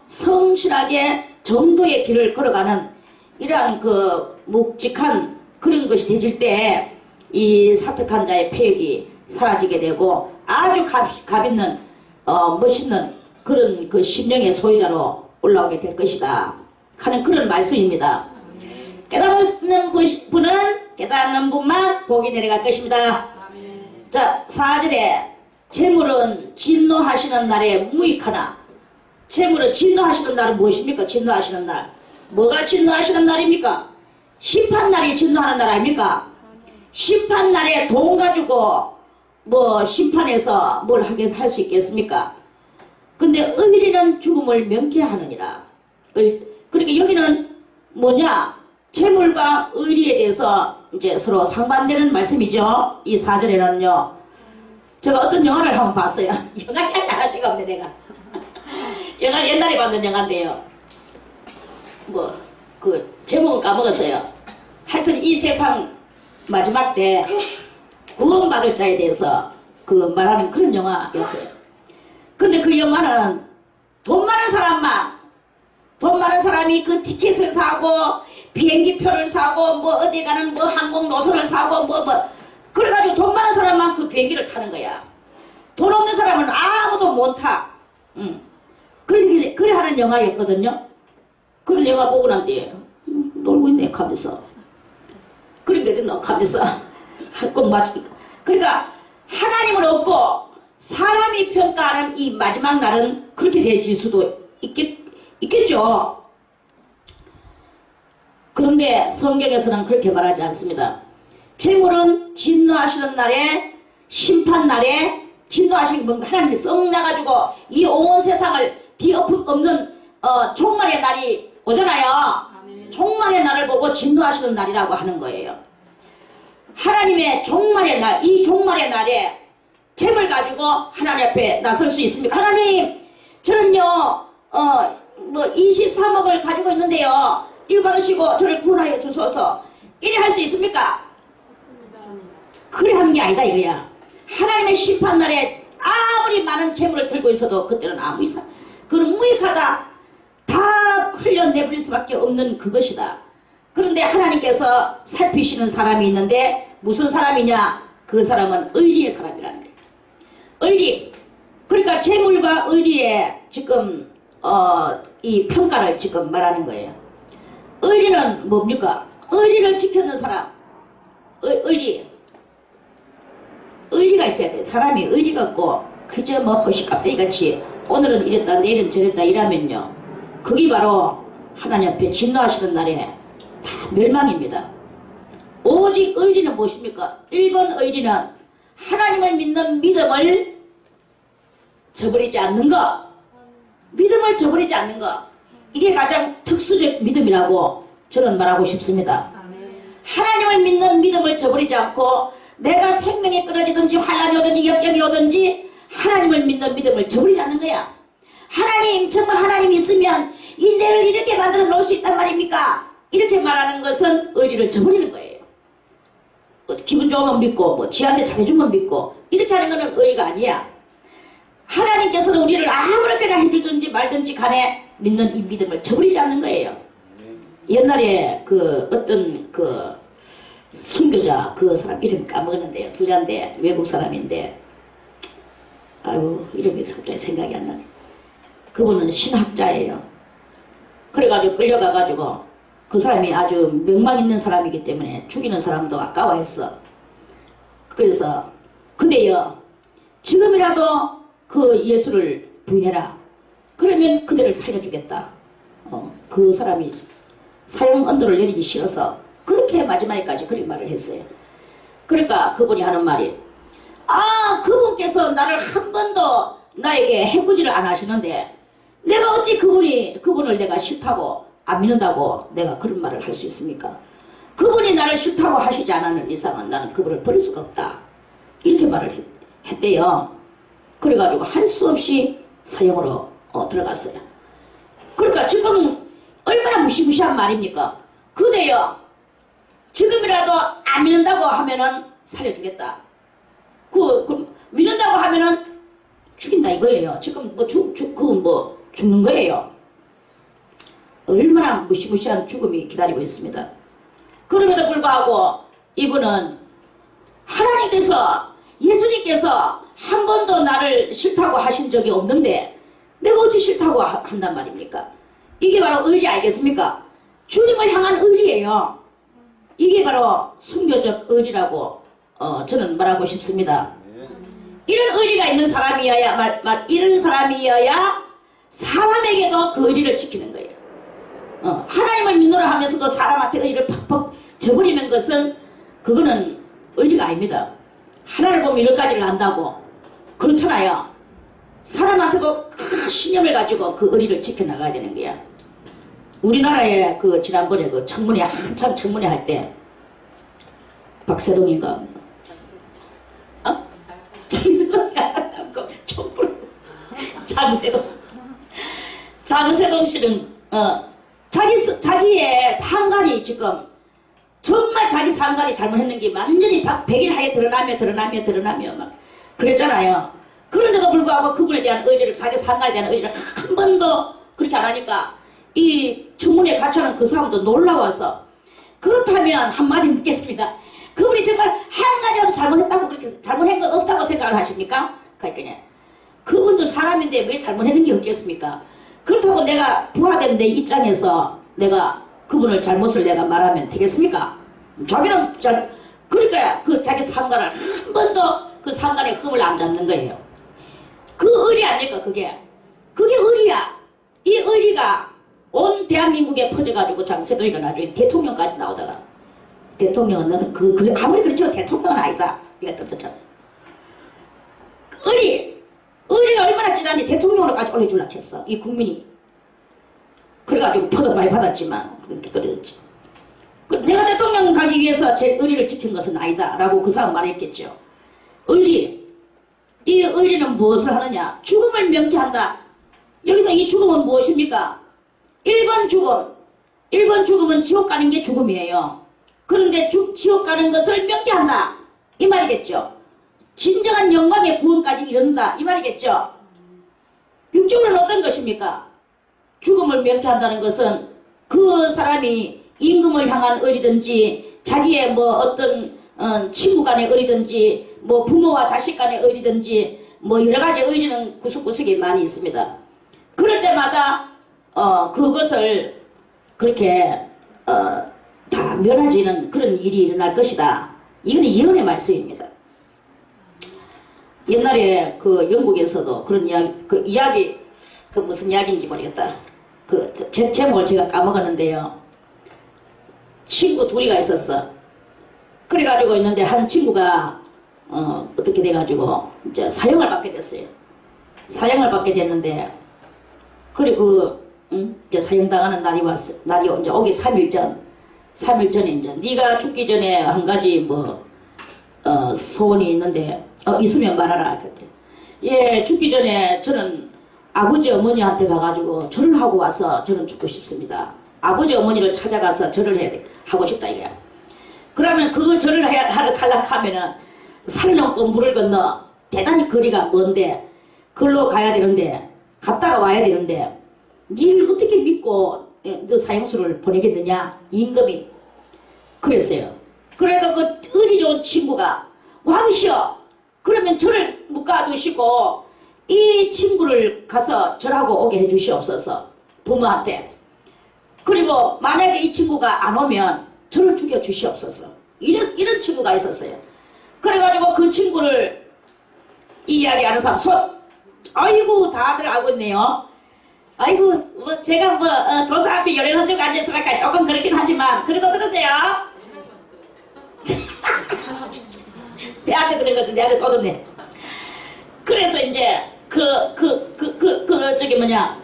성실하게 정도의 길을 걸어가는 이러한 그 묵직한 그런 것이 되질 때 이 사특한 자의 폐역이 사라지게 되고 아주 값 있는 멋있는 그런 그 심령의 소유자로 올라오게 될 것이다 하는 그런 말씀입니다. 깨달는 분은 깨달는 분만 복이 내려갈 것입니다. 자, 4절에 재물은 진노하시는 날에 무익하나. 재물은 진노하시는 날은 무엇입니까? 진노하시는 날. 뭐가 진노하시는 날입니까? 심판날이 진노하는 날 아닙니까? 심판날에 돈 가지고 뭐 심판해서 뭘 할 수 있겠습니까? 근데 의리는 죽음을 명쾌하느니라. 그러니까 여기는 뭐냐? 재물과 의리에 대해서 이제 서로 상반되는 말씀이죠. 이 4절에는요. 제가 어떤 영화를 한번 봤어요. 영화 옛날에 데가 없네 내가. 영화 옛날에 봤던 영화인데요. 뭐 그 제목은 까먹었어요. 하여튼 이 세상 마지막 때 구원받을 자에 대해서 그 말하는 그런 영화였어요. 근데 그 영화는 돈 많은 사람이 그 티켓을 사고 비행기표를 사고 뭐 어디 가는 뭐 항공 노선을 사고 뭐 그래가지고 돈 많은 사람만 그 비행기를 타는 거야. 돈 없는 사람은 아무도 못 타. 그래 하는 영화였거든요. 그런 영화 보고 난 뒤에 놀고 있네 하면서 그런데도 너 하면서 꼭 맞으니까. 그러니까 하나님을 얻고 사람이 평가하는 이 마지막 날은 그렇게 되질 수도 있겠죠. 그런데 성경에서는 그렇게 말하지 않습니다. 재물은 진노하시는 날에 심판 날에 진노하시는 뭔가 하나님이 썩 나가지고 이 온 세상을 뒤엎는 종말의 날이 오잖아요. 종말의 날을 보고 진노하시는 날이라고 하는 거예요. 하나님의 종말의 날, 이 종말의 날에 재물 가지고 하나님 앞에 나설 수 있습니까? 하나님, 저는요, 뭐 23억을 가지고 있는데요. 이거 받으시고 저를 구원하여 주소서. 이래 할 수 있습니까? 그래 하는 게 아니다 이거야. 하나님의 심판날에 아무리 많은 재물을 들고 있어도 그때는 아무 이상 그건 무익하다. 다 흘려내버릴 수밖에 없는 그것이다. 그런데 하나님께서 살피시는 사람이 있는데 무슨 사람이냐? 그 사람은 의리의 사람이라는 거예요. 의리. 그러니까 재물과 의리의 지금 이 평가를 지금 말하는 거예요. 의리는 뭡니까? 의리를 지키는 사람. 의리가 있어야 돼. 사람이 의리가 없고 그저 뭐 허시갑대기 같이 오늘은 이랬다 내일은 저랬다 이라면요. 그게 바로 하나님 앞에 진노하시는 날에 다 멸망입니다. 오직 의리는 무엇입니까? 1번 의리는 하나님을 믿는 믿음을 저버리지 않는 것. 믿음을 저버리지 않는 것. 이게 가장 특수적 믿음이라고 저는 말하고 싶습니다. 하나님을 믿는 믿음을 저버리지 않고 내가 생명이 끊어지든지 환란이 오든지 역경이 오든지 하나님을 믿는 믿음을 저버리지 않는 거야. 하나님, 정말 하나님 있으면 이 내를 이렇게 만들어 놓을 수 있단 말입니까? 이렇게 말하는 것은 의리를 저버리는 거예요. 기분 좋으면 믿고 뭐 지한테 잘해주면 믿고 이렇게 하는 것은 의리가 아니야. 하나님께서는 우리를 아무렇게나 해주든지 말든지 간에 믿는 이 믿음을 저버리지 않는 거예요. 옛날에 그 어떤 그 순교자 그 사람 이름 까먹었는데요. 부자인데 외국 사람인데 아유 이름이 갑자기 생각이 안 나네. 그분은 신학자예요. 그래가지고 끌려가가지고 그 사람이 아주 명망 있는 사람이기 때문에 죽이는 사람도 아까워했어. 그래서 근데요 지금이라도 그 예수를 부인해라. 그러면 그들을 살려주겠다. 그 사람이 사형 언도를 내리기 싫어서 그렇게 마지막에까지 그렇게 말을 했어요. 그러니까 그분이 하는 말이, 그분께서 나를 한 번도 나에게 해코지를 안 하시는데 내가 어찌 그분을 내가 싫다고 안 믿는다고 내가 그런 말을 할 수 있습니까? 그분이 나를 싫다고 하시지 않는 이상은 나는 그분을 버릴 수가 없다. 이렇게 말을 했대요. 그래가지고 할 수 없이 사형으로 들어갔어요. 그러니까 지금 얼마나 무시무시한 말입니까? 그대여 지금이라도 안 믿는다고 하면은 살려주겠다. 그 믿는다고 하면은 죽인다 이거예요. 지금 죽는 거예요. 얼마나 무시무시한 죽음이 기다리고 있습니다. 그럼에도 불구하고 이분은 하나님께서 예수님께서 한 번도 나를 싫다고 하신 적이 없는데 내가 어찌 싫다고 한단 말입니까? 이게 바로 의리 아니겠습니까? 주님을 향한 의리예요. 이게 바로 순교적 의리라고 저는 말하고 싶습니다. 이런 의리가 있는 사람이어야 이런 사람이어야 사람에게도 그 의리를 지키는 거예요. 하나님을 믿노라 하면서도 사람한테 의리를 팍팍 저버리는 것은 그거는 의리가 아닙니다. 하나를 보면 여기까지를 안다고 그렇잖아요. 사람한테도 큰 신념을 가지고 그 의리를 지켜나가야 되는 거야. 우리나라에 그 지난번에 그 청문회 한참 청문회 할 때 박세동인가 장세동 씨는 자기의 상관이 지금 정말 자기 상관이 잘못했는 게 완전히 백일하게 드러나며 막 그랬잖아요. 그런데도 불구하고 그분에 대한 의리를 자기 상관에 대한 의리를 한 번도 그렇게 안 하니까 이 청문회에 같이 그 사람도 놀라워서 그렇다면 한마디 묻겠습니다. 그분이 정말 한 가지라도 잘못했다고 그렇게 잘못한 거 없다고 생각을 하십니까? 그러니까 그분도 사람인데 왜 잘못했는 게 없겠습니까? 그렇다고 내가 부하된 내 입장에서 내가 그분을 잘못을 내가 말하면 되겠습니까? 자기는 그러니까 그 자기 상관을 한 번도 그 상관에 흠을 안 잡는 거예요. 그 의리 아닙니까? 그게 의리야. 이 의리가 온 대한민국에 퍼져가지고 장세동이가 나중에 대통령까지 나오다가 대통령은 너는 아무리 그렇지만 대통령은 아니다. 이랬던 의리가 얼마나 진한지 대통령으로까지 올려주려고 했어. 이 국민이. 그래가지고 표도 많이 받았지만 그렇게 떨어졌지. 내가 대통령 가기 위해서 제 의리를 지킨 것은 아니다 라고 그 사람 말했겠죠. 이 의리는 무엇을 하느냐? 죽음을 명쾌한다. 여기서 이 죽음은 무엇입니까? 1번 죽음은 지옥 가는 게 죽음이에요. 그런데 지옥 가는 것을 명쾌한다 이 말이겠죠. 진정한 영광의 구원까지 이른다 이 말이겠죠. 육적으로는 어떤 것입니까? 죽음을 명쾌한다는 것은 그 사람이 임금을 향한 의리든지 자기의 어떤 친구 간의 의리든지 부모와 자식 간의 의리든지 여러 가지 의리는 구석구석에 많이 있습니다. 그럴 때마다 그것을 그렇게 다 면하지는 그런 일이 일어날 것이다. 이거는 예언의 말씀입니다. 옛날에 그 영국에서도 그런 이야기 그 무슨 이야기인지 모르겠다. 그 제목을 제가 까먹었는데요. 친구 둘이가 있었어. 그래가지고 있는데 한 친구가 어떻게 돼가지고 이제 사형을 받게 됐어요. 사형을 받게 됐는데 그리고 이제 사형당하는 날이 이제 오기 3일 전에 이제 네가 죽기 전에 한 가지 소원이 있는데 있으면 말하라. 예, 죽기 전에 저는 아버지 어머니한테 가가지고 절을 하고 와서 저는 죽고 싶습니다. 아버지 어머니를 찾아가서 절을 하고 싶다 이거야. 그러면 그 절을 하러 가려면 산 넘고 물을 건너 대단히 거리가 먼데 그걸로 가야 되는데 갔다가 와야 되는데 니를 어떻게 믿고 너 사형수를 보내겠느냐 임금이 그랬어요. 그러니까 그 의리 좋은 친구가 왕이시여 그러면 저를 묶어두시고 이 친구를 가서 절하고 오게 해주시옵소서 부모한테. 그리고 만약에 이 친구가 안 오면 저를 죽여주시옵소서. 이런 친구가 있었어요. 그래가지고 그 친구를 이 이야기하는 사람 아이고 다들 알고 있네요. 아이고 뭐 제가 뭐 도사 앞에 열에 흔들고 앉아있으니까 조금 그렇긴 하지만 그래도 들으세요. 내한테 그런 거지. 내한테 또 듣네. 그래서 이제 저기 뭐냐,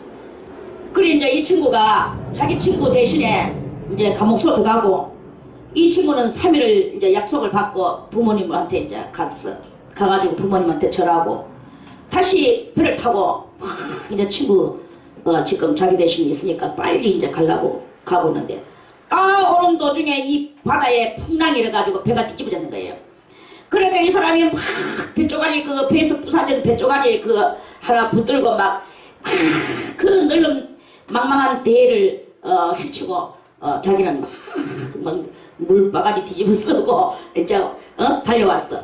그래 이제 이 친구가 자기 친구 대신에 이제 감옥소 들어가고, 이 친구는 3일을 이제 약속을 받고 부모님한테 이제 가가지고 부모님한테 절하고 다시 배를 타고 이제 친구 지금 자기 대신에 있으니까 빨리 이제 가려고 가고 있는데, 오는 도중에 이 바다에 풍랑이 일어가지고 배가 뒤집어졌는 거예요. 그러니까 이 사람이 막 배쪼가리, 그 배에서 부사진 배쪼가리 하나 붙들고 막 그 넓은 망망한 대를 헤치고 자기는 막 물바가지 뒤집어 쓰고 이제 달려왔어.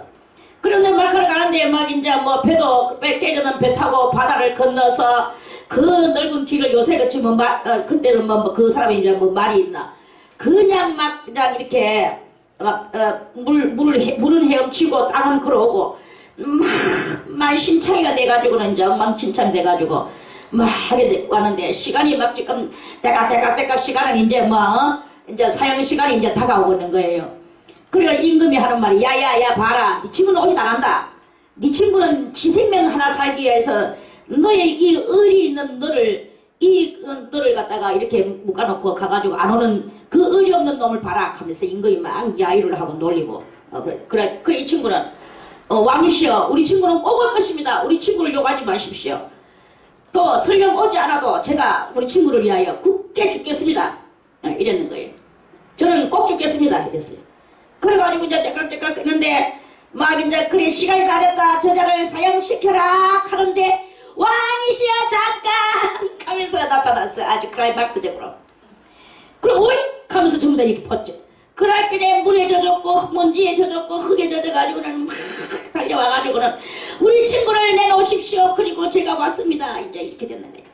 그런데 막 걸어가는데 막 이제 뭐 배도 깨져는 배 타고 바다를 건너서 그 넓은 길을 요새 그치 뭐 그때는 뭐 그 사람이 이제 뭐 말이 있나, 그냥 막 그냥 이렇게 막 물은 헤엄치고 땅은 걸어오고 막 신창이가 돼가지고는 이제 엉망진창 돼가지고 막 하게 왔는데, 시간이 막 지금 대깍 시간은 이제 이제 사형 시간이 이제 다가오고 있는 거예요. 그래가 임금이 하는 말이, 야야야 봐라, 네 친구는 오지도 안 한다. 네 친구는 지 생명 하나 살기 위해서 너의 이 의리 있는 너를 갖다가 이렇게 묶어놓고 가가지고 안 오는 그 의리 없는 놈을 봐라 하면서 임금이 막 야유를 하고 놀리고, 그래 이 친구는 왕이시여, 우리 친구는 꼭 올 것입니다. 우리 친구를 욕하지 마십시오. 또 설령 오지 않아도 제가 우리 친구를 위하여 굳게 죽겠습니다. 이랬는 거예요. 저는 꼭 죽겠습니다. 이랬어요. 그래가지고 이제 째깍째깍 했는데 막 이제 그래 시간이 다 됐다, 저자를 사형시켜라 하는데, 왕이시여 잠깐 하면서 나타났어요. 아주 클라이막스적으로. 그럼 오이 하면서 전부 다 이렇게 뻗죠. 그랄끼리 물에 젖었고 먼지에 젖었고 흙에 젖어가지고는 막 달려와가지고는 우리 친구를 내놓으십시오. 그리고 제가 왔습니다. 이제 이렇게 됐는 거예요.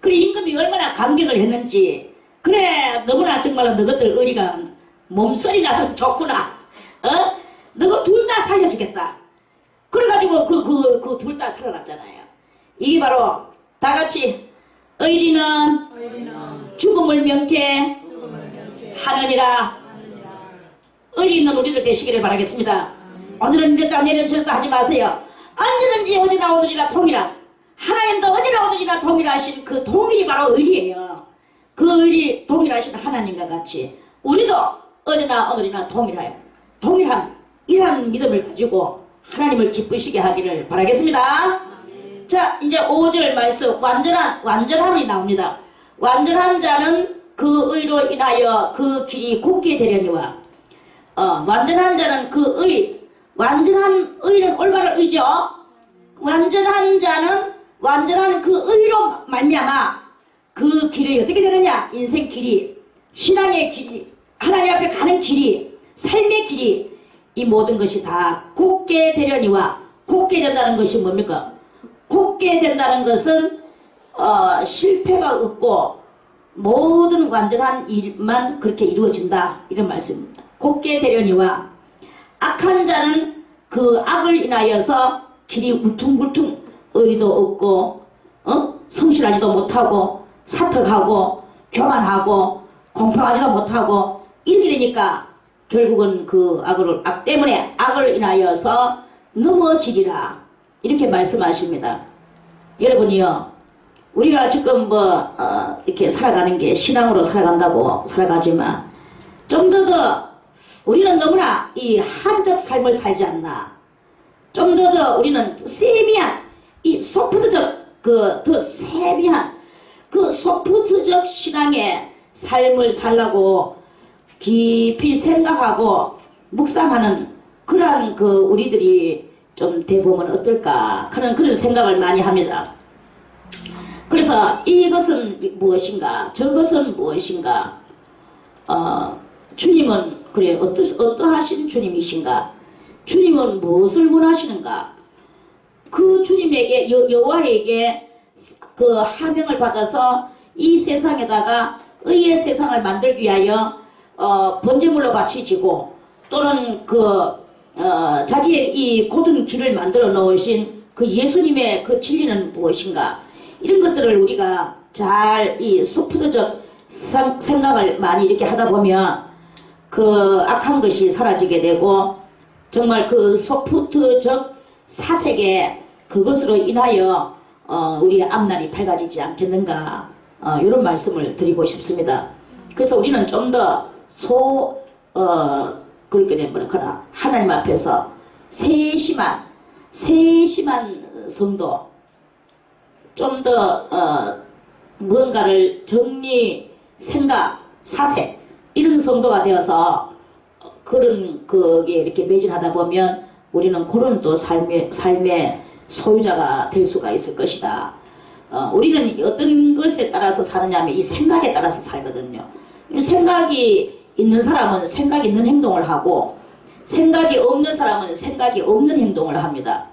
그래 임금이 얼마나 감격을 했는지, 그래 너무나 정말로 너희들 의리가 몸소리나 좋구나. 너희 둘 다 살려주겠다. 그래가지고 그 둘 다 살아났잖아요. 이게 바로 다같이 의리는 죽음을 명쾌 하느니라. 의리 있는 우리들 되시기를 바라겠습니다. 오늘은 이랬다 내일은 저랬다 하지 마세요. 언제든지 어디나 오느니라 통일한, 하나님도 어디나 오느니라 통일하신 그 통일이 바로 의리예요. 그 의리 동일하신 하나님과 같이 우리도 어디나 오늘이나 통일한 이러한 믿음을 가지고 하나님을 기쁘시게 하기를 바라겠습니다. 자, 이제 5절 말씀, 완전함이 나옵니다. 완전한 자는 그 의로 인하여 그 길이 곱게 되려니와, 완전한 자는 완전한 의는 올바른 의죠. 완전한 자는 완전한 그 의로 말미암아 그 길이 어떻게 되느냐, 인생 길이, 신앙의 길이, 하나님 앞에 가는 길이, 삶의 길이, 이 모든 것이 다 곱게 되려니와, 곱게 된다는 것이 뭡니까? 곱게 된다는 것은 실패가 없고 모든 완전한 일만 그렇게 이루어진다, 이런 말씀입니다. 곱게 되려니와, 악한 자는 그 악을 인하여서 길이 울퉁불퉁, 의리도 없고 성실하지도 못하고 사특하고 교만하고 공평하지도 못하고 이렇게 되니까 결국은 그 악 때문에 악을 인하여서 넘어지리라, 이렇게 말씀하십니다. 여러분이요, 우리가 지금 이렇게 살아가는 게 신앙으로 살아가지만 좀 더 우리는 너무나 이 하드적 삶을 살지 않나. 좀 더 우리는 세미한 이 소프트적 더 세미한 그 소프트적 신앙의 삶을 살라고 깊이 생각하고 묵상하는 그러한 우리들이 좀 돼보면 어떨까 하는 그런 생각을 많이 합니다. 그래서 이것은 무엇인가, 저것은 무엇인가, 주님은 그래 어떠하신 주님이신가, 주님은 무엇을 원하시는가, 그 주님에게 여호와에게 그 하명을 받아서 이 세상에다가 의의 세상을 만들기 위하여 번제물로 바치지고, 또는 자기의 이 고든 길을 만들어 놓으신 그 예수님의 그 진리는 무엇인가, 이런 것들을 우리가 잘 이 소프트적 생각을 많이 이렇게 하다 보면 그 악한 것이 사라지게 되고 정말 그 소프트적 사색에 그것으로 인하여 우리의 앞날이 밝아지지 않겠는가 이런 말씀을 드리고 싶습니다. 그래서 우리는 좀 더 그렇게 뭐랄까나 하나님 앞에서 세심한 성도 좀 더 무언가를 정리 생각 사색 이런 성도가 되어서 그런 그게 이렇게 매진하다 보면 우리는 그런 또 삶의 소유자가 될 수가 있을 것이다. 우리는 어떤 것에 따라서 사느냐면 이 생각에 따라서 살거든요. 생각이 있는 사람은 생각 있는 행동을 하고 생각이 없는 사람은 생각이 없는 행동을 합니다.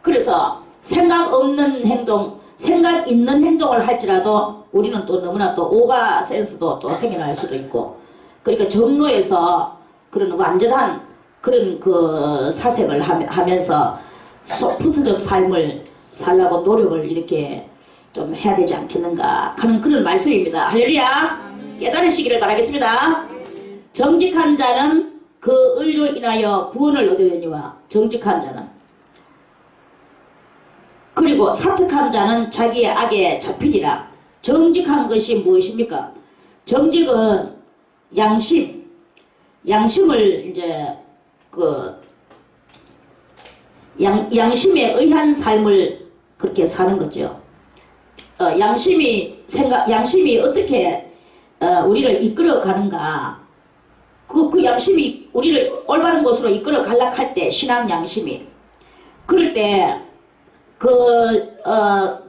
그래서 생각 없는 행동, 생각 있는 행동을 할지라도 우리는 또 너무나 또 오바 센스도 또 생겨날 수도 있고 그러니까 정로에서 그런 완전한 그런 그 사색을 하면서 소프트적 삶을 살라고 노력을 이렇게 좀 해야 되지 않겠는가 하는 그런 말씀입니다. 할렐루야. 깨달으시기를 바라겠습니다. 정직한 자는 그 의로 인하여 구원을 얻으려니와 정직한 자는 그리고 사특한 자는 자기의 악에 잡히리라. 정직한 것이 무엇입니까? 정직은 양심을 이제 양심에 의한 삶을 그렇게 사는 거죠. 양심이 어떻게 우리를 이끌어 가는가? 그 양심이 우리를 올바른 곳으로 이끌어 가려고 할 때 신앙 양심이 그럴 때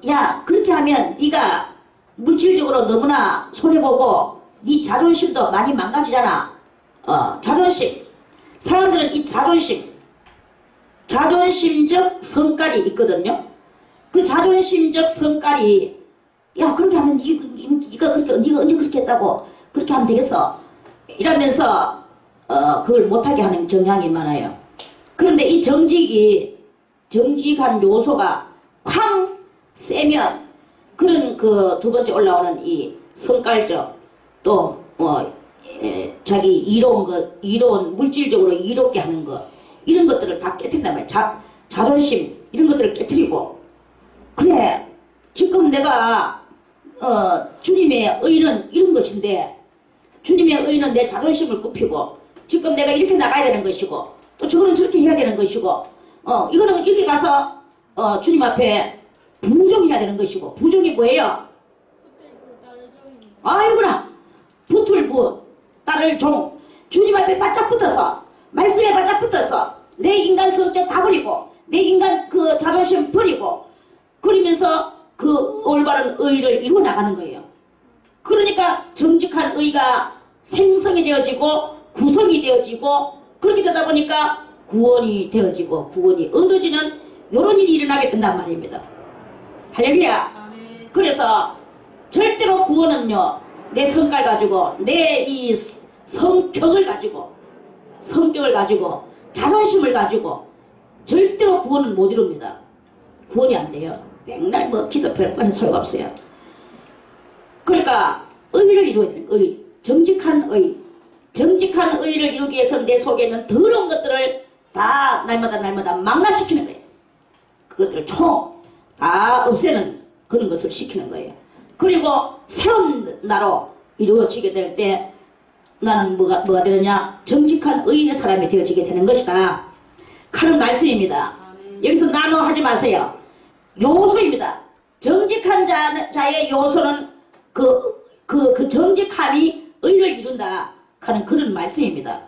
야 그렇게 하면 네가 물질적으로 너무나 손해보고 네 자존심도 많이 망가지잖아. 자존심 사람들은 이 자존심적 성깔이 있거든요. 그 자존심적 성깔이 야 그렇게 하면 네가 언제 그렇게 했다고 그렇게 하면 되겠어 이러면서 그걸 못하게 하는 경향이 많아요. 그런데 이 정직한 요소가 쾅 세면 그런 그 두 번째 올라오는 이 성깔적 또 자기 이로운 물질적으로 이롭게 하는 것 이런 것들을 다 깨트린단 말이야. 자존심 이런 것들을 깨트리고 그래 지금 내가 주님의 의는 이런 것인데 주님의 의는 내 자존심을 굽히고 지금 내가 이렇게 나가야 되는 것이고 또 저거는 저렇게 해야 되는 것이고 이거는 이렇게 가서 주님 앞에 부정해야 되는 것이고 부정이 뭐예요? 아이구나 붙을부 따를 종 주님 앞에 바짝 붙어서 말씀에 바짝 붙어서 내 인간 성격 다 버리고 내 인간 그 자존심 버리고 그러면서 그 올바른 의를 이루어 나가는 거예요. 그러니까 정직한 의가 생성이 되어지고 구성이 되어지고 그렇게 되다 보니까 구원이 되어지고 구원이 얻어지는 이런 일이 일어나게 된단 말입니다. 할렐루야. 그래서 절대로 구원은요 내 성깔 가지고 내 이 성격을 가지고 자존심을 가지고 절대로 구원은 못 이룹니다. 구원이 안 돼요. 맨날 뭐 기도 별거는 소용없어요. 그러니까 의를 이루어야 돼요. 정직한 의를 이루기 위해서 내 속에 있는 더러운 것들을 다 날마다 망라시키는 거예요. 그것들을 다 없애는 그런 것을 시키는 거예요. 그리고 새로운 나로 이루어지게 될 때 나는 뭐가 되느냐? 정직한 의인의 사람이 되어지게 되는 것이다. 하는 말씀입니다. 여기서 나눠하지 마세요. 요소입니다. 정직한 자의 요소는 그 정직함이 의를 이룬다 하는 그런 말씀입니다.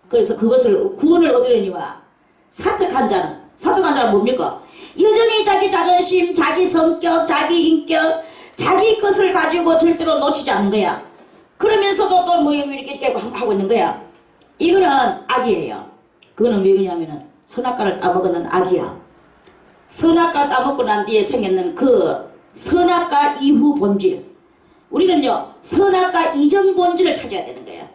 그래서 그것을 구원을 얻으려니와 사특한 자는 뭡니까? 여전히 자기 자존심, 자기 성격, 자기 인격, 자기 것을 가지고 절대로 놓치지 않는 거야. 그러면서도 또 뭐 이렇게 하고 있는 거야. 이거는 악이에요. 그거는 왜 그러냐면은 선악과를 따먹는 악이야. 선악과 따먹고 난 뒤에 생겼는 그 선악과 이후 본질. 우리는요 선악과 이전 본질을 찾아야 되는 거야.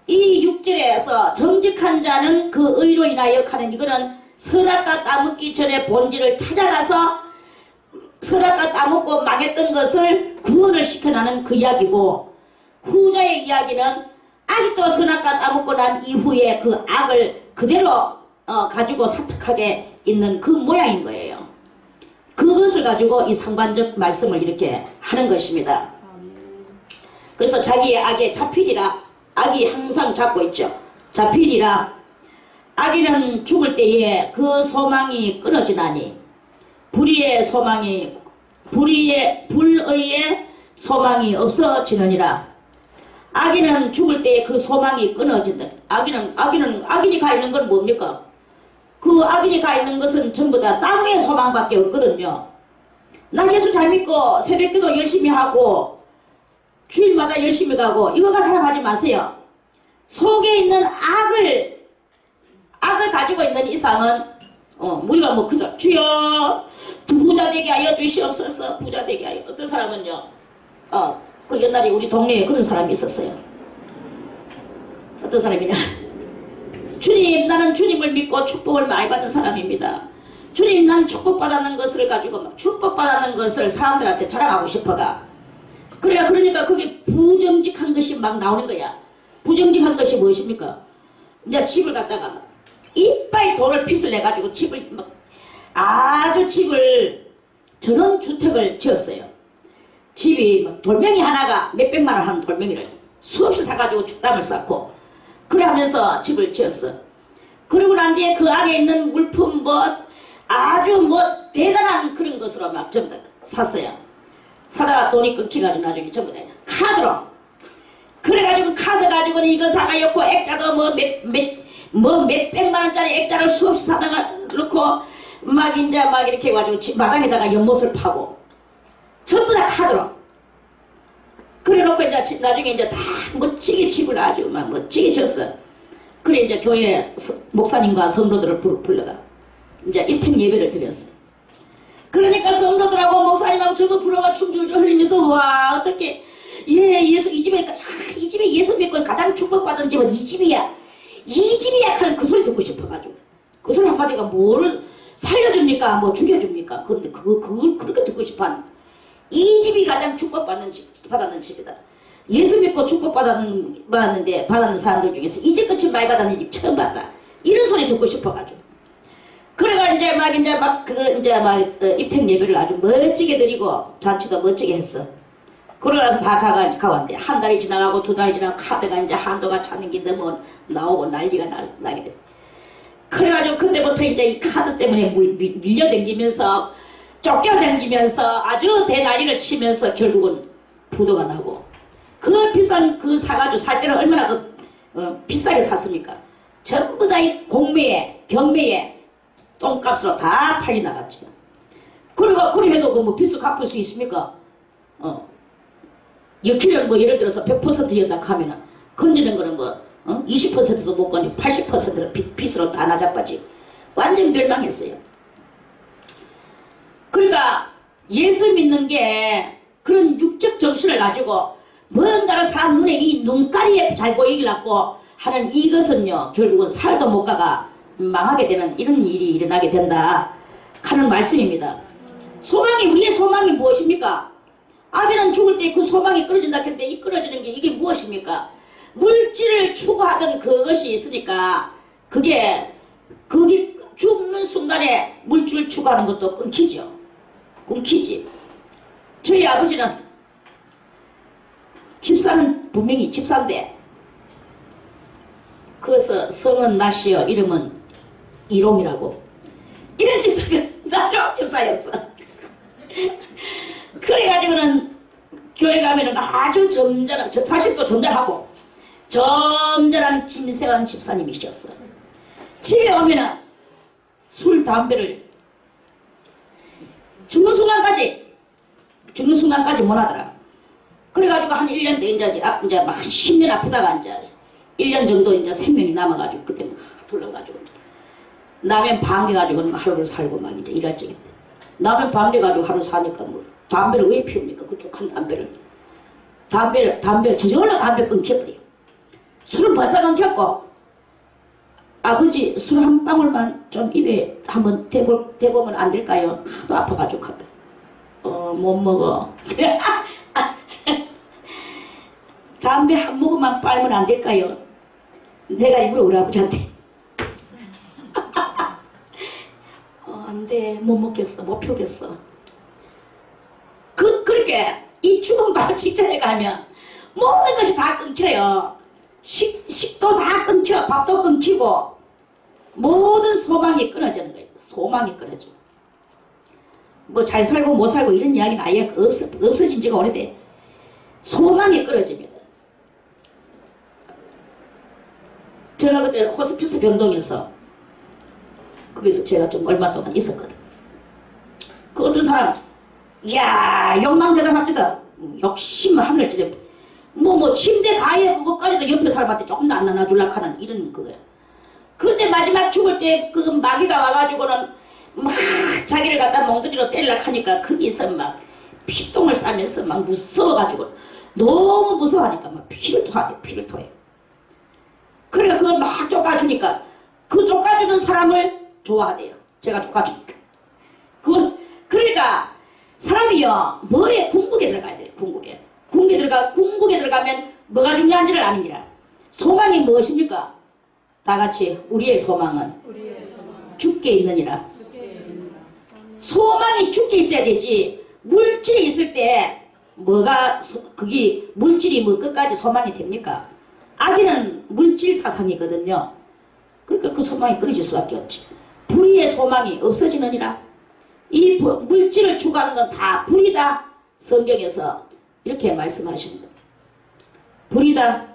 이 6절에서 정직한 자는 그 의로 인하여 하는 이거는 선악과 따먹기 전에 본질을 찾아가서 선악과 따먹고 망했던 것을 구원을 시켜나는 그 이야기고, 후자의 이야기는 아직도 선악과 따먹고 난 이후에 그 악을 그대로 가지고 사특하게 있는 그 모양인 거예요. 그것을 가지고 이 상반적 말씀을 이렇게 하는 것입니다. 그래서 자기의 악에 잡히리라. 악이 항상 잡고 있죠. 잡히리라. 악인은 죽을 때에 그 소망이 끊어지나니 불의의 소망이 없어지느니라. 악인은 죽을 때에 그 소망이 끊어진다. 악인이 가 있는 건 뭡니까? 그 악인이 가 있는 것은 전부 다 땅의 소망밖에 없거든요. 나 예수 잘 믿고 새벽기도 열심히 하고 주일마다 열심히 가고 이거가 생각하지 마세요. 속에 있는 악을 가지고 있는 이상은 우리가 뭐 그다 주여 부자 되게 하여 주시옵소서. 부자 되게 하여. 어떤 사람은요 그 옛날에 우리 동네에 그런 사람이 있었어요. 어떤 사람이냐, 주님 나는 주님을 믿고 축복을 많이 받은 사람입니다. 주님 나는 축복받았는 것을 가지고 막 축복받았는 것을 사람들한테 자랑하고 싶어가. 그러니까 그게 부정직한 것이 막 나오는 거야. 부정직한 것이 무엇입니까? 이제 집을 갖다가 이빨 돈을 빚을 내가지고 집을 전원주택을 지었어요. 집이 돌멩이 하나가 몇백만 원 하는 돌멩이를 수없이 사가지고 죽담을 쌓고 그래 하면서 집을 지었어. 그리고 난 뒤에 그 안에 있는 물품 아주 대단한 그런 것으로 막 전부 다 샀어요. 사다가 돈이 끊기가지고 나중에 전부 다 카드로. 그래가지고 카드 가지고는 이거 사가였고 액자도 몇백만 원짜리 액자를 수없이 사다가 넣고 막 이렇게 해가지고 마당에다가 연못을 파고 전부 다 카드로. 그래 놓고 이제 나중에 이제 다 멋지게 집을 아주 막 멋지게 졌어. 그래 이제 교회 목사님과 성도들을 불러가 이제 입택 예배를 드렸어. 그러니까 성도들하고 목사님하고 전부 불어가 춤줄줄 흘리면서 와 어떻게 예수 이 집에 예수 믿고 가장 축복받은 집은 이 집이야. 이 집이야 하는 그 소리 듣고 싶어가지고 그 소리 한마디가 뭐를 살려줍니까? 뭐 죽여줍니까? 그런데 그걸 그렇게 듣고 싶어하는 이 집이 가장 축복받는 받았는 집이다. 예수 믿고 받았는 사람들 중에서 이 집같이 많이 받았는 집 처음 봤다. 이런 소리 듣고 싶어가지고. 그래가 이제 입택 예배를 아주 멋지게 드리고 잔치도 멋지게 했어. 그러고 나서 다 가왔는데 한 달이 지나가고 두 달이 지나고 카드가 이제 한도가 차는 게 너무 나오고 난리가 나게 됐어. 그래가지고 그때부터 이제 이 카드 때문에 밀려댕기면서 쫓겨댕기면서 아주 대난리를 치면서 결국은 부도가 나고 그 비싼 그 사가지고 살 때는 얼마나 비싸게 샀습니까? 전부 다 이 공매에 경매에 똥값으로 다 팔리 나갔죠. 그래 해도 그 빚을 갚을 수 있습니까? 역기를 예를 들어서 100%였다 하면은 건지는 거는 20%도 못 건지고 80%를 빚으로 다 나자빠지. 완전 멸망했어요. 그러니까 예수 믿는 게 그런 육적 정신을 가지고 뭔가를 사람 눈에 이 눈가리에 잘 보이려고 하는 이것은요 결국은 살도 못 가가 망하게 되는 이런 일이 일어나게 된다 하는 말씀입니다. 우리의 소망이 무엇입니까? 악인은 죽을 때 그 소망이 끊어진다 했는데 이 끊어지는 게 이게 무엇입니까? 물질을 추구하던 그것이 있으니까 그게 죽는 순간에 물질을 추구하는 것도 끊기지. 저희 아버지는 집사는 분명히 집사인데 그래서 성은 나시여 이름은 이롱이라고 이런 집사가 나름 집사였어. 그래가지고는 교회 가면은 아주 점잖은 사실 또 점잖하고 점잖은 김세환 집사님이셨어. 집에 오면은 술 담배를 죽는 순간까지 못 하더라. 그래가지고 한 1년 돼 이제 막 10년 아프다가 이제 1년 정도 이제 생명이 남아가지고 그때 막 돌려가지고 라면 반개가지고 하루를 살고 막 이제 일할 적인데 라면 반개가지고 하루 사니까 뭐 담배를 왜 피웁니까? 그 독한 담배 저절로 담배 끊겨버려. 술은 벌써 끊겼고 아버지 술 한 방울만 좀 입에 한번 대보면 안 될까요? 하도 아파가지고 못 먹어. 담배 한 모금만 빨면 안 될까요? 내가 입으로 우리 아버지한테 안 돼, 못 먹겠어, 못 피우겠어. 그렇게 이 죽음 바로 직전에 가면 모든 것이 다 끊겨요. 식도 다 끊겨, 밥도 끊기고 모든 소망이 끊어지는 거예요. 소망이 끊어져. 뭐 잘 살고 못 살고 이런 이야기는 아예 없어진 지가 오래돼. 소망이 끊어집니다. 제가 그때 호스피스 병동에서 거기서 제가 좀 얼마 동안 있었거든. 그 어떤 사람, 이야, 욕망 대단합니다. 욕심 하늘지대. 뭐 침대 가해 그거까지도 옆에 사람한테 조금도 안 나눠주려고 하는 이런 그거야. 근데 마지막 죽을 때 그 마귀가 와가지고는 막 자기를 갖다 몽둥이로 때리려고 하니까 거기서 막 피똥을 싸면서 막 무서워가지고 너무 무서워하니까 막 피를 토하대, 피를 토해. 그래 그걸 막 쫓아주니까 그 쫓아주는 사람을 좋아하대요. 제가 쫓아주니까. 그러니까 사람이요 뭐에 궁극에 들어가야 돼요. 궁극에 들어가면 뭐가 중요한지를 아는 기라. 소망이 무엇입니까? 다 같이 우리의 소망은 죽게 있느니라. 소망이 죽게 있어야 되지. 물질이 있을 때 뭐가 그게 물질이 뭐 끝까지 소망이 됩니까? 아기는 물질 사상이거든요. 그러니까 그 소망이 끊어질 수밖에 없지. 불의의 소망이 없어지느니라. 이 물질을 추구하는 건 다 불이다. 성경에서 이렇게 말씀하시는 거예요. 불이다.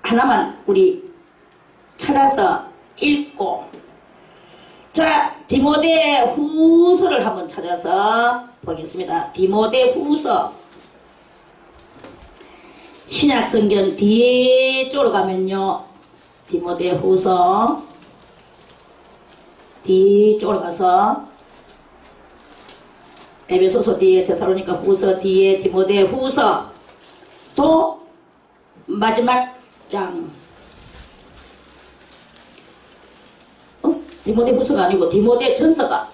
하나만 우리 찾아서 읽고, 자, 디모데 후서를 한번 찾아서 보겠습니다. 디모데 후서. 신약성경 뒤쪽으로 가면요, 디모데 후서 뒤쪽으로 가서 에베소서 뒤에 데살로니가 후서 뒤에 디모데 후서 또 마지막 장. 디모데 후서가 아니고 디모데 전서가.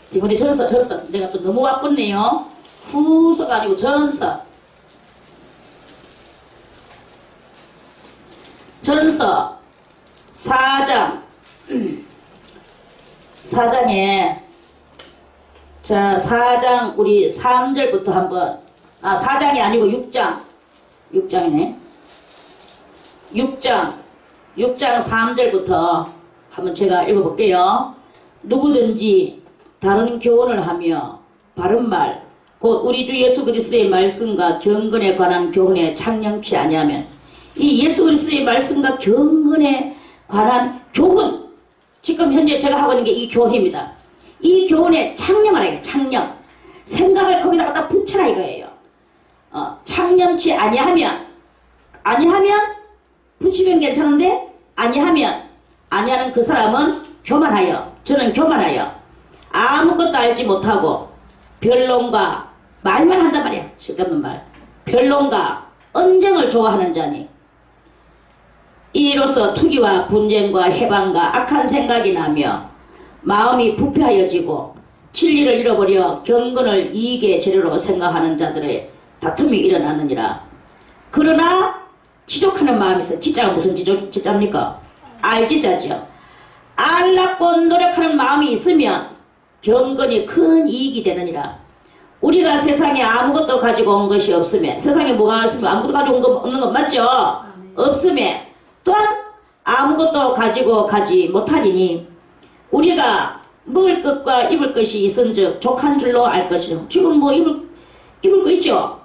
디모데 전서. 내가 또 너무 바쁘네요. 후서가 아니고 전서. 전서 4장. 4장에 자 4장 우리 3절부터 한번 4장이 아니고 6장이네. 6장 3절부터 한번 제가 읽어볼게요. 누구든지 다른 교훈을 하며 바른 말 곧 우리 주 예수 그리스도의 말씀과 경건에 관한 교훈에 창념치 아니하면, 이 예수 그리스도의 말씀과 경건에 관한 교훈, 지금 현재 제가 하고 있는 게 이 교훈입니다. 이 교훈에 창념하라 이거예요. 창념. 생각을 거기다 갖다 붙여라 이거예요. 창념치 아니하면 붙이면 괜찮은데 아니하는 그 사람은 교만하여, 저는 교만하여 아무것도 알지 못하고 변론과 말만 한단 말이야. 쓸데없는 말. 변론과 언쟁을 좋아하는 자니 이로써 투기와 분쟁과 해방과 악한 생각이 나며 마음이 부패하여지고 진리를 잃어버려 경건을 이익의 재료로 생각하는 자들의 다툼이 일어나느니라. 그러나 지족하는 마음이 있어. 지자가 무슨 지자입니까? 알지자죠. 알라고 노력하는 마음이 있으면 경건이 큰 이익이 되느니라. 우리가 세상에 아무것도 가지고 온 것이 없으며, 세상에 뭐가 있으면 아무것도 가지고 온 거 없는 건 맞죠? 없으며 또한 아무것도 가지고 가지 못하리니 우리가 먹을 것과 입을 것이 있은즉 족한 줄로 알 것이요. 지금 뭐 입을 거 있죠?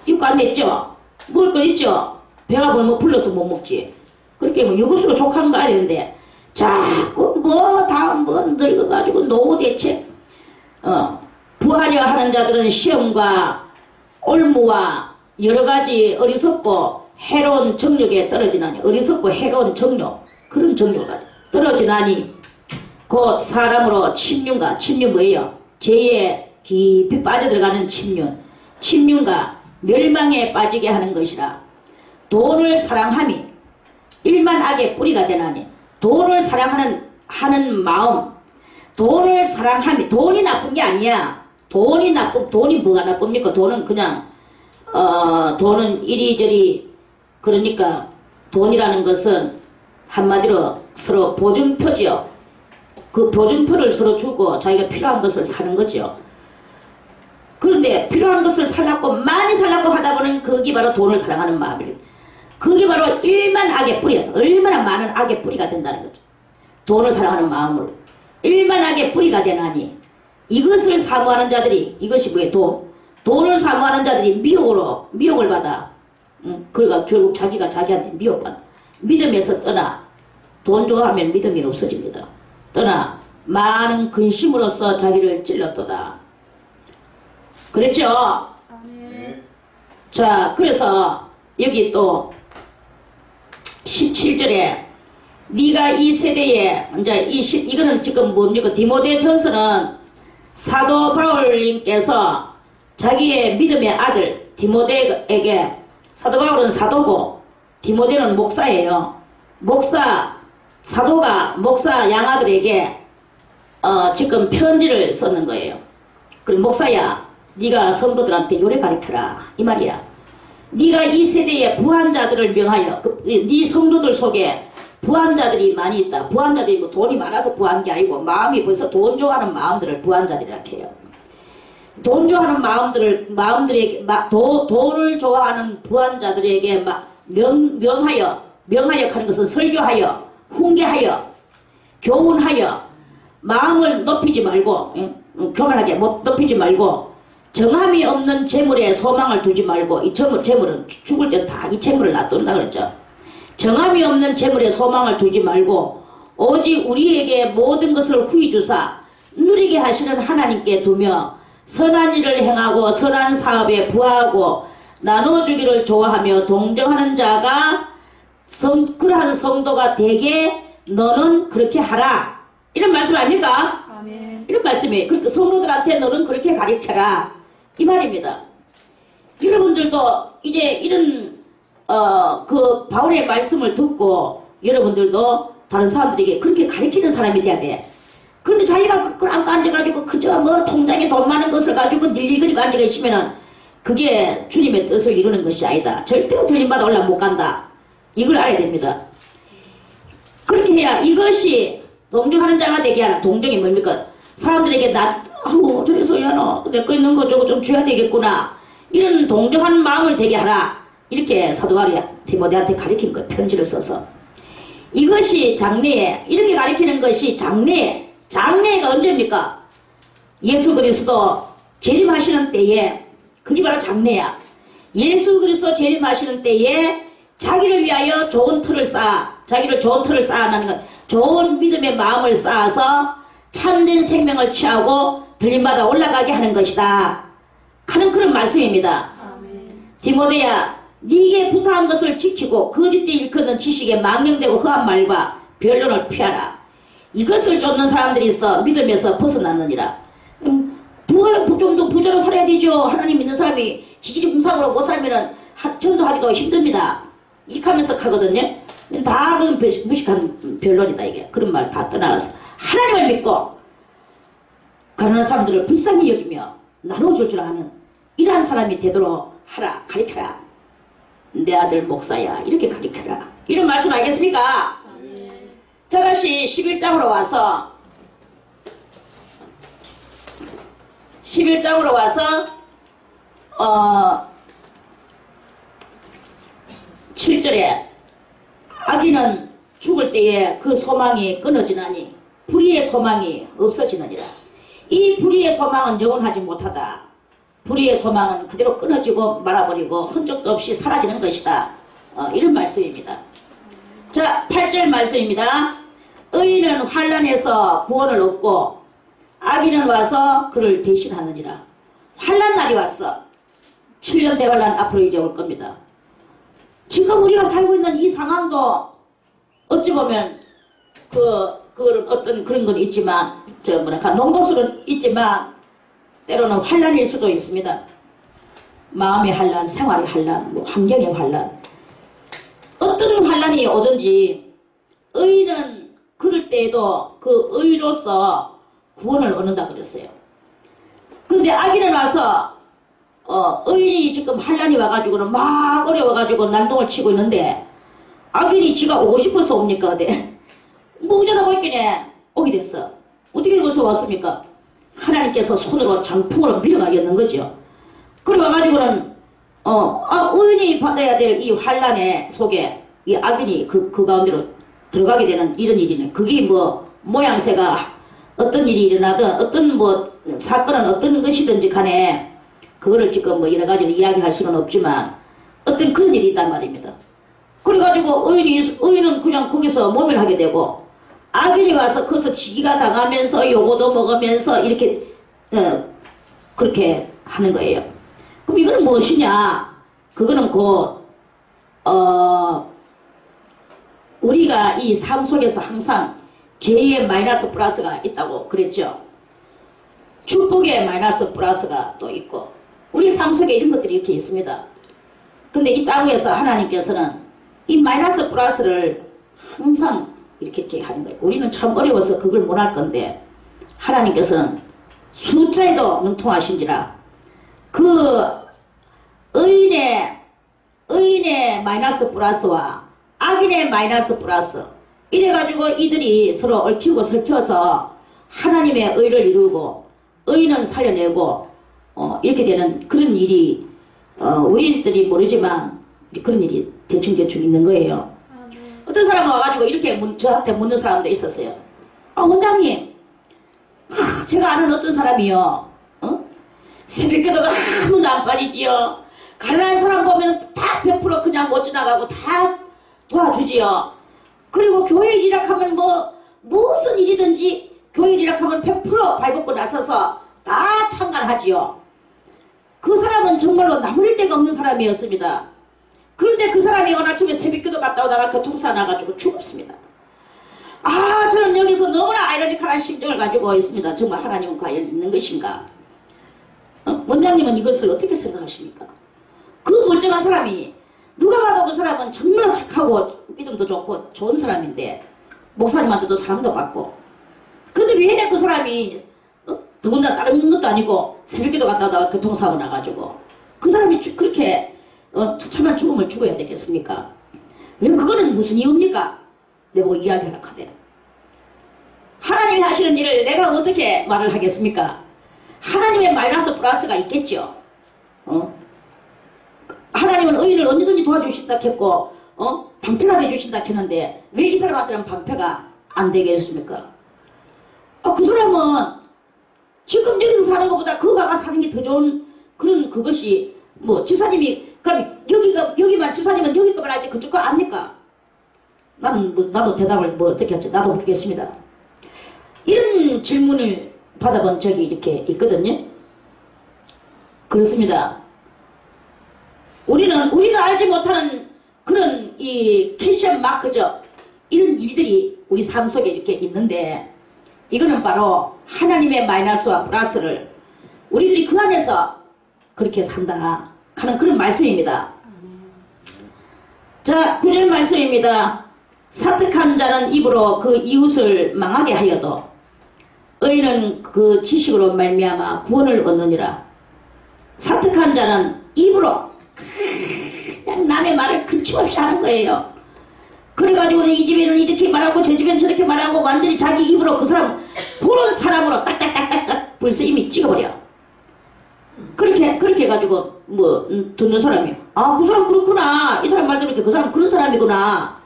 입고 안 했죠? 먹을 거 있죠? 배가 불면 불러서 못 먹지. 그렇게 뭐 이것으로 족한 거 아닌데 자꾸 뭐 다음 번 늙어가지고 노후 대책 부하려 하는 자들은 시험과 올무와 여러가지 어리석고 해로운 정욕에 떨어지나니, 어리석고 해로운 정욕, 그런 정욕가 떨어지나니 곧 사람으로 침륜과, 침륜 뭐예요? 죄에 깊이 빠져들어가는 침륜과 멸망에 빠지게 하는 것이라. 돈을 사랑함이 일만 악의 뿌리가 되나니, 돈을 사랑하는 마음, 돈을 사랑함이, 돈이 나쁜 게 아니야. 돈이 뭐가 나쁩니까? 돈은 그냥 돈은 이리저리, 그러니까 돈이라는 것은 한마디로 서로 보증표지요. 그 보증표를 서로 주고 자기가 필요한 것을 사는 거죠. 그런데 필요한 것을 살라고 많이 살라고 하다 보면 그게 바로 돈을 사랑하는 마음이에요. 그게 바로 일만 악의 뿌리야. 얼마나 많은 악의 뿌리가 된다는 거죠. 돈을 사랑하는 마음으로 일만 악의 뿌리가 되나니 이것을 사모하는 자들이, 이것이 뭐예요? 돈을 사모하는 자들이 미혹을 받아. 그러니까 결국 자기가 자기한테 미혹받아. 믿음에서 떠나. 돈 좋아하면 믿음이 없어집니다. 떠나 많은 근심으로써 자기를 찔렀도다. 그랬죠? 네. 자, 그래서 여기 또 17절에 네가 이 세대에 이제 이거는 지금 뭡니까? 디모데 전서는 사도 바울님께서 자기의 믿음의 아들 디모데에게, 사도 바울은 사도고 디모데는 목사예요. 사도가 목사 양아들에게 지금 편지를 썼는 거예요. 그리고 목사야, 네가 성도들한테 요래 가르쳐라 이 말이야. 네가 이 세대의 부한자들을 명하여, 네 성도들 속에 부한자들이 많이 있다. 부한자들이 뭐 돈이 많아서 부한 게 아니고 마음이 벌써 돈 좋아하는 마음들을 부한자들이라 해요. 돈 좋아하는 마음들에게 돈을 좋아하는 부한자들에게 명하여 하는 것은 설교하여, 훈계하여, 교훈하여, 마음을 높이지 말고, 교만하게 높이지 말고, 정함이 없는 재물에 소망을 두지 말고, 이 재물은 죽을 때 다 이 재물을 놔둔다 그랬죠. 정함이 없는 재물에 소망을 두지 말고 오직 우리에게 모든 것을 후히 주사 누리게 하시는 하나님께 두며 선한 일을 행하고 선한 사업에 부하고 나눠주기를 좋아하며 동정하는 자가 그러한 성도가 되게 너는 그렇게 하라. 이런 말씀 아닙니까? 아멘. 이런 말씀이에요. 그러니까 성도들한테 너는 그렇게 가르쳐라 이 말입니다. 여러분들도 이제 이런 그 바울의 말씀을 듣고 여러분들도 다른 사람들에게 그렇게 가르치는 사람이 돼야 돼. 그런데 자기가 그걸 안고 앉아가지고 그저 뭐 통장에 돈 많은 것을 가지고 닐리거리고 앉아 계시면은 그게 주님의 뜻을 이루는 것이 아니다. 절대로 들림받아 올라 못 간다. 이걸 알아야 됩니다. 그렇게 해야 이것이 동정하는 자가 되게 하라. 동정이 뭡니까? 사람들에게 저래서 야 너 내 거 있는 거 저거 좀 줘야 되겠구나. 이런 동정하는 마음을 되게 하라. 이렇게 사도 바울이 디모데한테 가르친 거예요. 편지를 써서. 이것이 장래에, 이렇게 가르치는 것이 장래가 언제입니까? 예수 그리스도 재림하시는 때에, 그게 바로 장래야. 예수 그리스도 재림하시는 때에 자기를 위하여 좋은 틀을 쌓아나는 것, 좋은 믿음의 마음을 쌓아서 참된 생명을 취하고 들림받아 올라가게 하는 것이다 하는 그런 말씀입니다. 아멘. 디모데야, 네게 부탁한 것을 지키고 거짓되 일컫는 지식에 망령되고 허한 말과 변론을 피하라. 이것을 쫓는 사람들이 있어 믿음에서 벗어났느니라. 좀더 부자로 살아야 되죠. 하나님 믿는 사람이 지지공상으로 못 살면은 전도하기도 힘듭니다. 이카면서 하거든요. 다 그런 무식한 변론이다 이게. 그런 말 다 떠나가서 하나님을 믿고 가난한 사람들을 불쌍히 여기며 나눠줄 줄 아는 이러한 사람이 되도록 하라. 가르쳐라. 내 아들 목사야 이렇게 가르쳐라. 이런 말씀 알겠습니까? 아멘. 자, 다시 11장으로 와서 7절에 아기는 죽을 때에 그 소망이 끊어지나니 불의의 소망이 없어지느니라. 이 불의의 소망은 영원하지 못하다. 불의의 소망은 그대로 끊어지고 말아버리고 흔적도 없이 사라지는 것이다. 이런 말씀입니다. 자, 8절 말씀입니다. 의인은 환난에서 구원을 얻고 악인은 와서 그를 대신하느니라. 환난 날이 왔어. 7년 대환난 앞으로 이제 올 겁니다. 지금 우리가 살고 있는 이 상황도 어찌 보면 그런 어떤 그런 건 있지만 농도수는 있지만 때로는 환난일 수도 있습니다. 마음의 환난, 생활의 환난, 환경의 환난. 어떤 환난이 오든지 의인은 그럴 때에도 그 의로서 구원을 얻는다 그랬어요. 근데 아기는 와서 의인이 지금 환란이 와가지고는 막 어려워가지고 난동을 치고 있는데 아기니 지가 오고 싶어서 옵니까? 어디? 뭐 어쩌다 보니까 오게 됐어. 어떻게 이곳에 왔습니까? 하나님께서 손으로 장풍으로 밀어가겠는 거죠. 그래 와가지고는 의인이 받아야 될 이 환란의 속에 이 악인이 그 가운데로 들어가게 되는 이런 일이네. 그게 뭐 모양새가 어떤 일이 일어나든 어떤 뭐 사건은 어떤 것이든지 간에 그거를 지금 뭐 여러 가지로 이야기할 수는 없지만 어떤 그런 일이 있단 말입니다. 그래가지고 의인은 그냥 거기서 모면하게 되고 악인이 와서 거기서 지기가 당하면서 요거도 먹으면서 이렇게 그렇게 하는 거예요. 그럼 이거는 무엇이냐? 그거는 우리가 이 삶 속에서 항상 죄의 마이너스 플러스가 있다고 그랬죠. 축복의 마이너스 플러스가 또 있고 우리 삶 속에 이런 것들이 이렇게 있습니다. 근데 이 땅에서 하나님께서는 이 마이너스 플러스를 항상 이렇게 하는 거예요. 우리는 참 어려워서 그걸 못 할 건데 하나님께서는 숫자에도 능통하신지라 그 의인의 마이너스 플러스와 악인의 마이너스 플러스 이래가지고 이들이 서로 얽히고 설켜서 하나님의 의를 이루고 의인은 살려내고 이렇게 되는 그런 일이 우리들이 모르지만 그런 일이 대충 있는 거예요. 어떤 사람은 와가지고 이렇게 저한테 묻는 사람도 있었어요. 원장님, 제가 아는 어떤 사람이요. 새벽기도가 아무도 안 빠지지요. 가난한 사람 보면 다 100% 그냥 못 지나가고 다 도와주지요. 그리고 교회 일이라 하면 무슨 일이든지 교회 일이라 하면 100% 발벗고 나서서 다 참관하지요. 그 사람은 정말로 나무릴 데가 없는 사람이었습니다. 그런데 그 사람이 어느 아침에 새벽기도 갔다 오다가 교통사 나가지고 죽었습니다. 저는 여기서 너무나 아이러니컬한 심정을 가지고 있습니다. 정말 하나님은 과연 있는 것인가? 원장님은 이것을 어떻게 생각하십니까? 그 멀쩡한 사람이 누가 봐도 그 사람은 정말 착하고 믿음도 좋고 좋은 사람인데 목사님한테도 사랑도 받고 그런데 왜 그 사람이 더군다나 다른 것도 아니고 새벽기도 갔다 오다가 교통사고 나가지고 그 사람이 그렇게 처참한 죽음을 죽어야 되겠습니까? 왜 그거는 무슨 이유입니까? 내보고 이야기하라 카대. 하나님이 하시는 일을 내가 어떻게 말을 하겠습니까? 하나님의 마이너스 플러스가 있겠죠. 하나님은 의인을 언제든지 도와주신다 했고 방패가 되주신다 했는데 왜 이 사람한테는 방패가 안 되겠습니까? 그 사람은 지금 여기서 사는 것보다 그 가가 사는 게 더 좋은 그것이 뭐 집사님이 그럼 여기만 집사님은 여기 거만 알지 그쪽 거 압니까? 나도 대답을 어떻게 할지 나도 모르겠습니다. 이런 질문을 받아본 적이 이렇게 있거든요. 그렇습니다. 우리가 알지 못하는 그런 이 캐션 마크죠. 이런 일들이 우리 삶 속에 이렇게 있는데 이거는 바로 하나님의 마이너스와 플러스를 우리들이 그 안에서 그렇게 산다 하는 그런 말씀입니다. 자, 9절 말씀입니다. 사특한 자는 입으로 그 이웃을 망하게 하여도 의인은 그 지식으로 말미암아 구원을 얻느니라. 사특한 자는 입으로 그냥 남의 말을 근침없이 하는 거예요. 그래가지고는 이 집에는 이렇게 말하고 저 집에는 저렇게 말하고 완전히 자기 입으로 그 사람 그런 사람으로 딱딱딱딱딱 벌써 이미 찍어버려. 그렇게 해가지고 듣는 사람이 그 사람 그렇구나, 이 사람 말대로 그 사람 그런 사람이구나.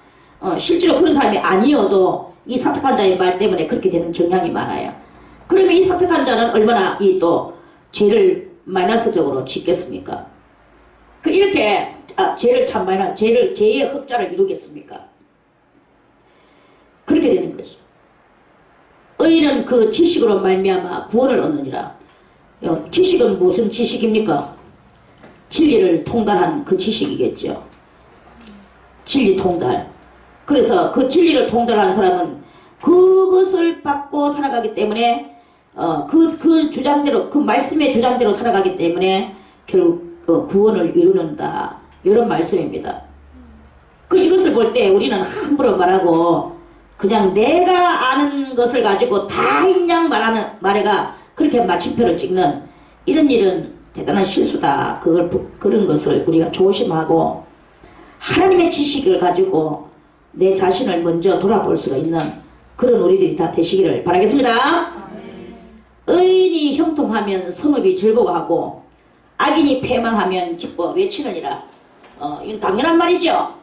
실제로 그런 사람이 아니어도 이 사특한 자의 말 때문에 그렇게 되는 경향이 많아요. 그러면 이 사특한 자는 얼마나 이 또 죄를 마이너스적으로 짓겠습니까? 이렇게 죄를 참 죄의 흑자를 이루겠습니까? 그렇게 되는 거죠. 의인은 그 지식으로 말미암아 구원을 얻느니라. 지식은 무슨 지식입니까? 진리를 통달한 그 지식이겠죠. 진리 통달. 그래서 그 진리를 통달한 사람은 그것을 받고 살아가기 때문에 그 주장대로, 그 말씀의 주장대로 살아가기 때문에 결국 구원을 이루는다. 이런 말씀입니다. 이것을 볼 때 우리는 함부로 말하고 그냥 내가 아는 것을 가지고 다 인양 말해가 그렇게 마침표를 찍는 이런 일은 대단한 실수다. 그런 것을 우리가 조심하고 하나님의 지식을 가지고 내 자신을 먼저 돌아볼 수가 있는 그런 우리들이 다 되시기를 바라겠습니다. 의인이 형통하면 성읍이 즐거워하고 악인이 패망하면 기뻐 외치느니라. 이건 당연한 말이죠.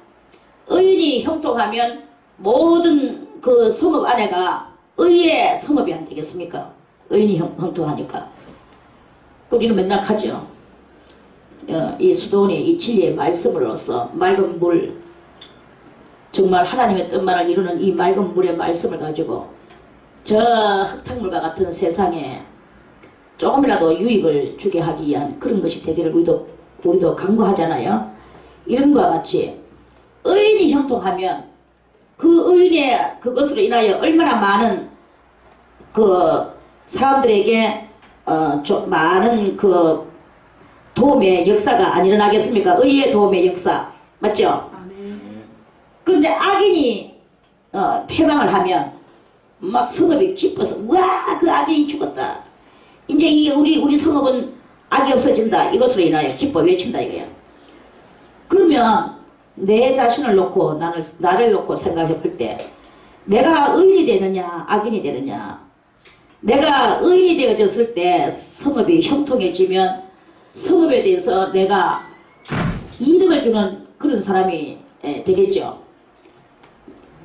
의인이 형통하면 모든 그 성읍 안에가 의의 성읍이 안 되겠습니까? 의인이 형통하니까. 우리는 맨날 가죠. 이 수도원의 이 진리의 말씀으로서 맑은 물, 정말 하나님의 뜻만을 이루는 이 맑은 물의 말씀을 가지고 저 흙탕물과 같은 세상에 조금이라도 유익을 주게 하기 위한 그런 것이 되기를 우리도 간구하잖아요. 이런 것과 같이 의인이 형통하면 그 의인의 그것으로 인하여 얼마나 많은 그 사람들에게 좀 많은 그 도움의 역사가 안 일어나겠습니까? 의의 도움의 역사 맞죠? 그런데 악인이 패망을 하면 막 성읍이 기뻐서 와 그 악인이 죽었다. 이제 이게 우리 성읍은 악이 없어진다. 이것으로 인하여 기뻐 외친다 이거야. 그러면 내 자신을 놓고 나를 놓고 생각해 볼 때 내가 의인이 되느냐 악인이 되느냐. 내가 의인이 되어졌을 때 성읍이 형통해지면 성읍에 대해서 내가 이득을 주는 그런 사람이 되겠죠.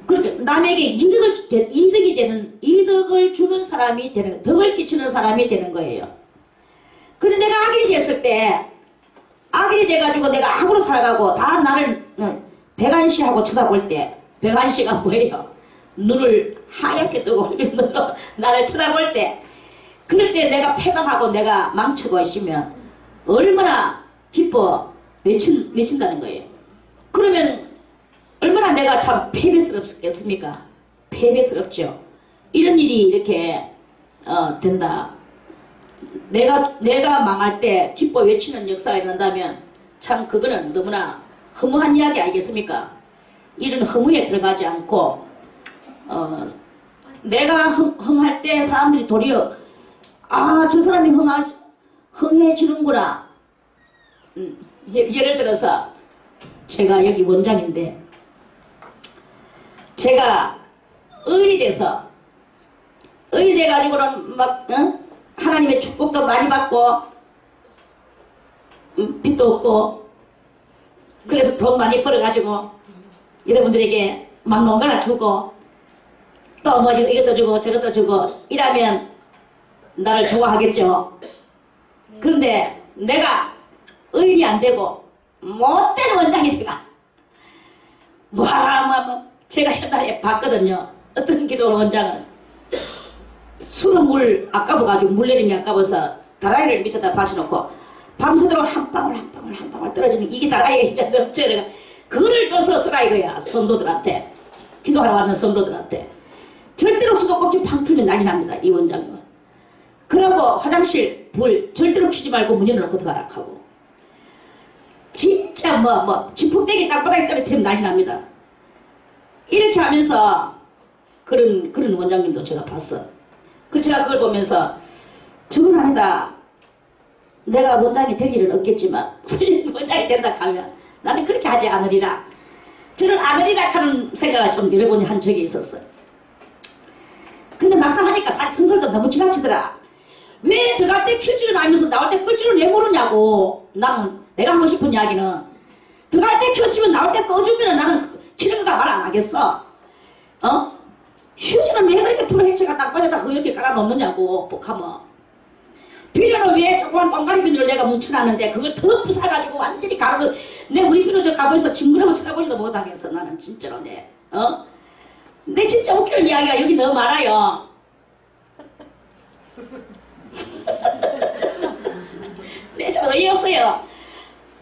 그러니까 남에게 이득을 주는 사람이 되는, 덕을 끼치는 사람이 되는 거예요. 그런데 내가 악인이 됐을 때, 악인이 돼가지고 내가 악으로 살아가고 다 나를 백안시하고 쳐다볼 때, 백안시가 뭐예요? 눈을 하얗게 뜨고 나를 쳐다볼 때, 그럴 때 내가 패망하고 내가 망치고 있으면 얼마나 기뻐 외친다는 거예요. 그러면 얼마나 내가 참 패배스럽겠습니까? 패배스럽죠. 이런 일이 이렇게 된다. 내가 망할 때 기뻐 외치는 역사가 일어난다면 참 그거는 너무나 허무한 이야기 아니겠습니까? 이런 허무에 들어가지 않고 내가 흥할 때 사람들이 도리어 아 저 사람이 흥해지는구나. 예를 들어서 제가 여기 원장인데 제가 의인이 돼가지고는 막 하나님의 축복도 많이 받고 빚도 없고 그래서 돈 많이 벌어가지고 여러분들에게 막 농가나 주고 또 뭐 이것도 주고 저것도 주고 이러면 나를 좋아하겠죠. 그런데 내가 의인이 안 되고 못된 원장이 돼가 뭐 제가 옛날에 봤거든요. 어떤 기도 원장은 수돗 물 아까워가지고 물 내리는 게 아까워서 다라이를 밑에다 받쳐놓고 밤새도록 한 방울 떨어지는 이게 다라이에 이제 넘쳐가 그거를 떠서 쓰라 이거야. 성도들한테 기도하러 왔는 성도들한테 절대로 수도꼭지 팡 틀면 난리 납니다. 이 원장님은. 그러고 화장실 불 절대로 켜지 말고 문 열어놓고 들어가라 하고 진짜 지풍대기 땅바닥에 떨어뜨리면 난리 납니다. 이렇게 하면서 그런 원장님도 제가 봤어. 그래서 제가 그걸 보면서 저건 아니다. 내가 원장이 될 일은 없겠지만 원장이 된다 하면 나는 그렇게 하지 않으리라. 저는 않으리라 하는 생각을 좀 여러 번 한 적이 있었어요. 근데 막상 하니까 성들도 너무 지나치더라. 왜 들어갈 때 킬 줄은 알면서 나올 때 끌 줄은 왜 모르냐고. 나는 내가 하고 싶은 이야기는 들어갈 때 켰으면 나올 때 꺼주면 나는 키는 거가 말 안 하겠어. 휴지는 왜 그렇게 프로헬체가 땅바닥에다 허옇게 깔아놓느냐고. 복하면 비료는 왜 조그만 동가리 비료를 내가 뭉쳐놨는데 그걸 더 부사가지고 완전히 가루로 내 우리 비료 저 가보에서 징그러운 쳐다보지도 못하겠어. 나는 진짜로 내 진짜 웃기는 이야기가 여기 너무 많아요. 내 참 어이없어요.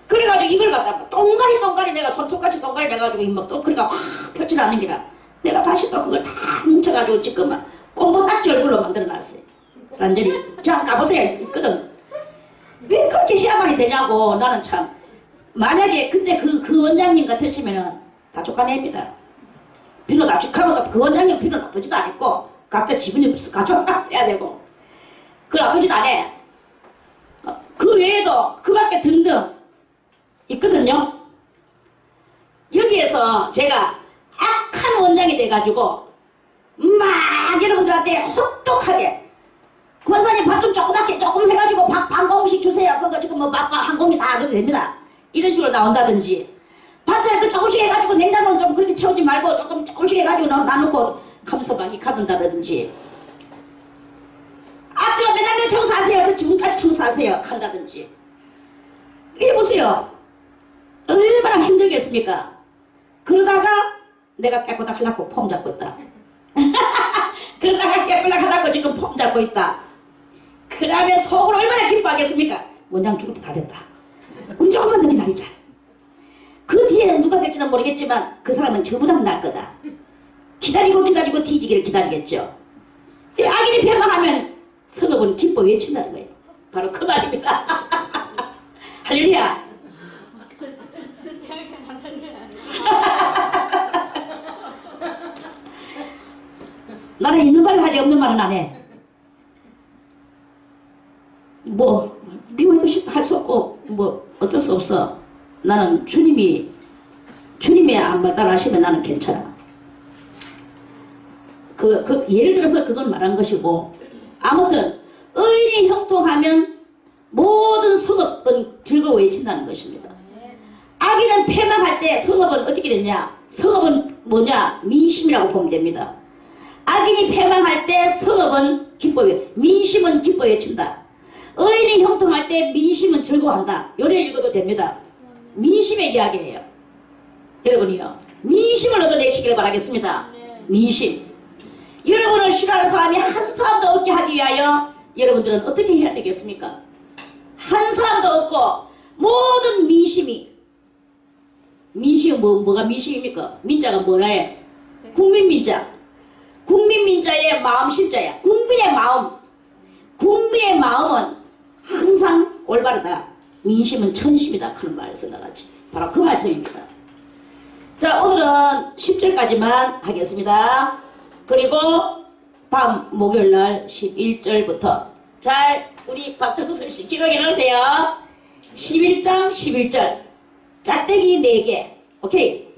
그래가지고 이걸 갖다 동가리 내가 손톱같이 동가리 내가지고 또 그러니까 확 펼쳐놨는 게라 내가 다시 또 그걸 다 뭉쳐가지고 지금 꼼보 딱지 얼굴로 만들어놨어요. 완전히 자 가보세요. 있거든. 왜 그렇게 해야만이 되냐고. 나는 참 만약에 근데 그 원장님 같으시면은 다 쫓아냅니다. 비료 다 축하고 그 원장님 비료 놔두지도 않았고 각자 지분이 가져왔어야 되고 그걸 놔두지도 않아. 외에도 그 밖에 등등 있거든요. 여기에서 제가 악한 원장이 돼가지고 막 여러분들한테 혹독하게 권사님 밥 좀 조금 해가지고 밥 반 공씩 주세요. 그거 지금 뭐 밥과 한 공기 다 넣어도 됩니다. 이런 식으로 나온다든지 반찬 그 조금씩 해가지고 냉장고는 좀 그렇게 채우지 말고 조금씩 해가지고 나놓고 하면서 막 이카든다든지 앞뒤로 맨날 청소하세요. 저 지금까지 청소하세요. 간다든지 이래 보세요. 얼마나 힘들겠습니까? 그러다가 내가 깨끗하게 하려고 폼 잡고 있다. 그러다가 깨끗하게 하려고 지금 폼 잡고 있다. 그러면 속으로 얼마나 기뻐하겠습니까? 원장 죽을 때 다 됐다. 우리 조금만 더 기다리자. 그 뒤에는 누가 될지는 모르겠지만 그 사람은 저보다 날 거다. 기다리고 뒤지기를 기다리겠죠. 악인이 패망하면 성읍은 기뻐 외친다는 거예요. 바로 그 말입니다. 할렐루야. 나는 있는 말을 하지 없는 말은 안 해. 뭐 미워해도 할 수 없고 뭐 어쩔 수 없어. 나는 주님이 안 발달하시면 나는 괜찮아. 예를 들어서 그건 말한 것이고 아무튼 의인이 형통하면 모든 성읍은 즐거워해진다는 것입니다. 악인은 패망할 때 성읍은 어떻게 되냐? 성읍은 뭐냐? 민심이라고 보면 됩니다. 악인이 패망할 때 성읍은 기뻐해, 민심은 기뻐해친다. 의인이 형통할 때 민심은 즐거워한다. 요래 읽어도 됩니다. 민심의 이야기예요. 여러분이요. 민심을 얻어내시길 바라겠습니다. 민심. 여러분을 싫어하는 사람이 한 사람도 없게 하기 위하여 여러분들은 어떻게 해야 되겠습니까? 한 사람도 없고 모든 민심이 뭐가 민심입니까? 민자가 뭐라해? 국민민자. 국민민자의 마음심자야. 국민의 마음은 항상 올바르다. 민심은 천심이다 하는 말을 생각하지. 바로 그 말씀입니다. 자, 오늘은 10절까지만 하겠습니다. 그리고 다음 목요일날 11절부터 잘 우리 박병섭 씨 기록해 놓으세요. 11장 11절 짝대기 4개. 오케이.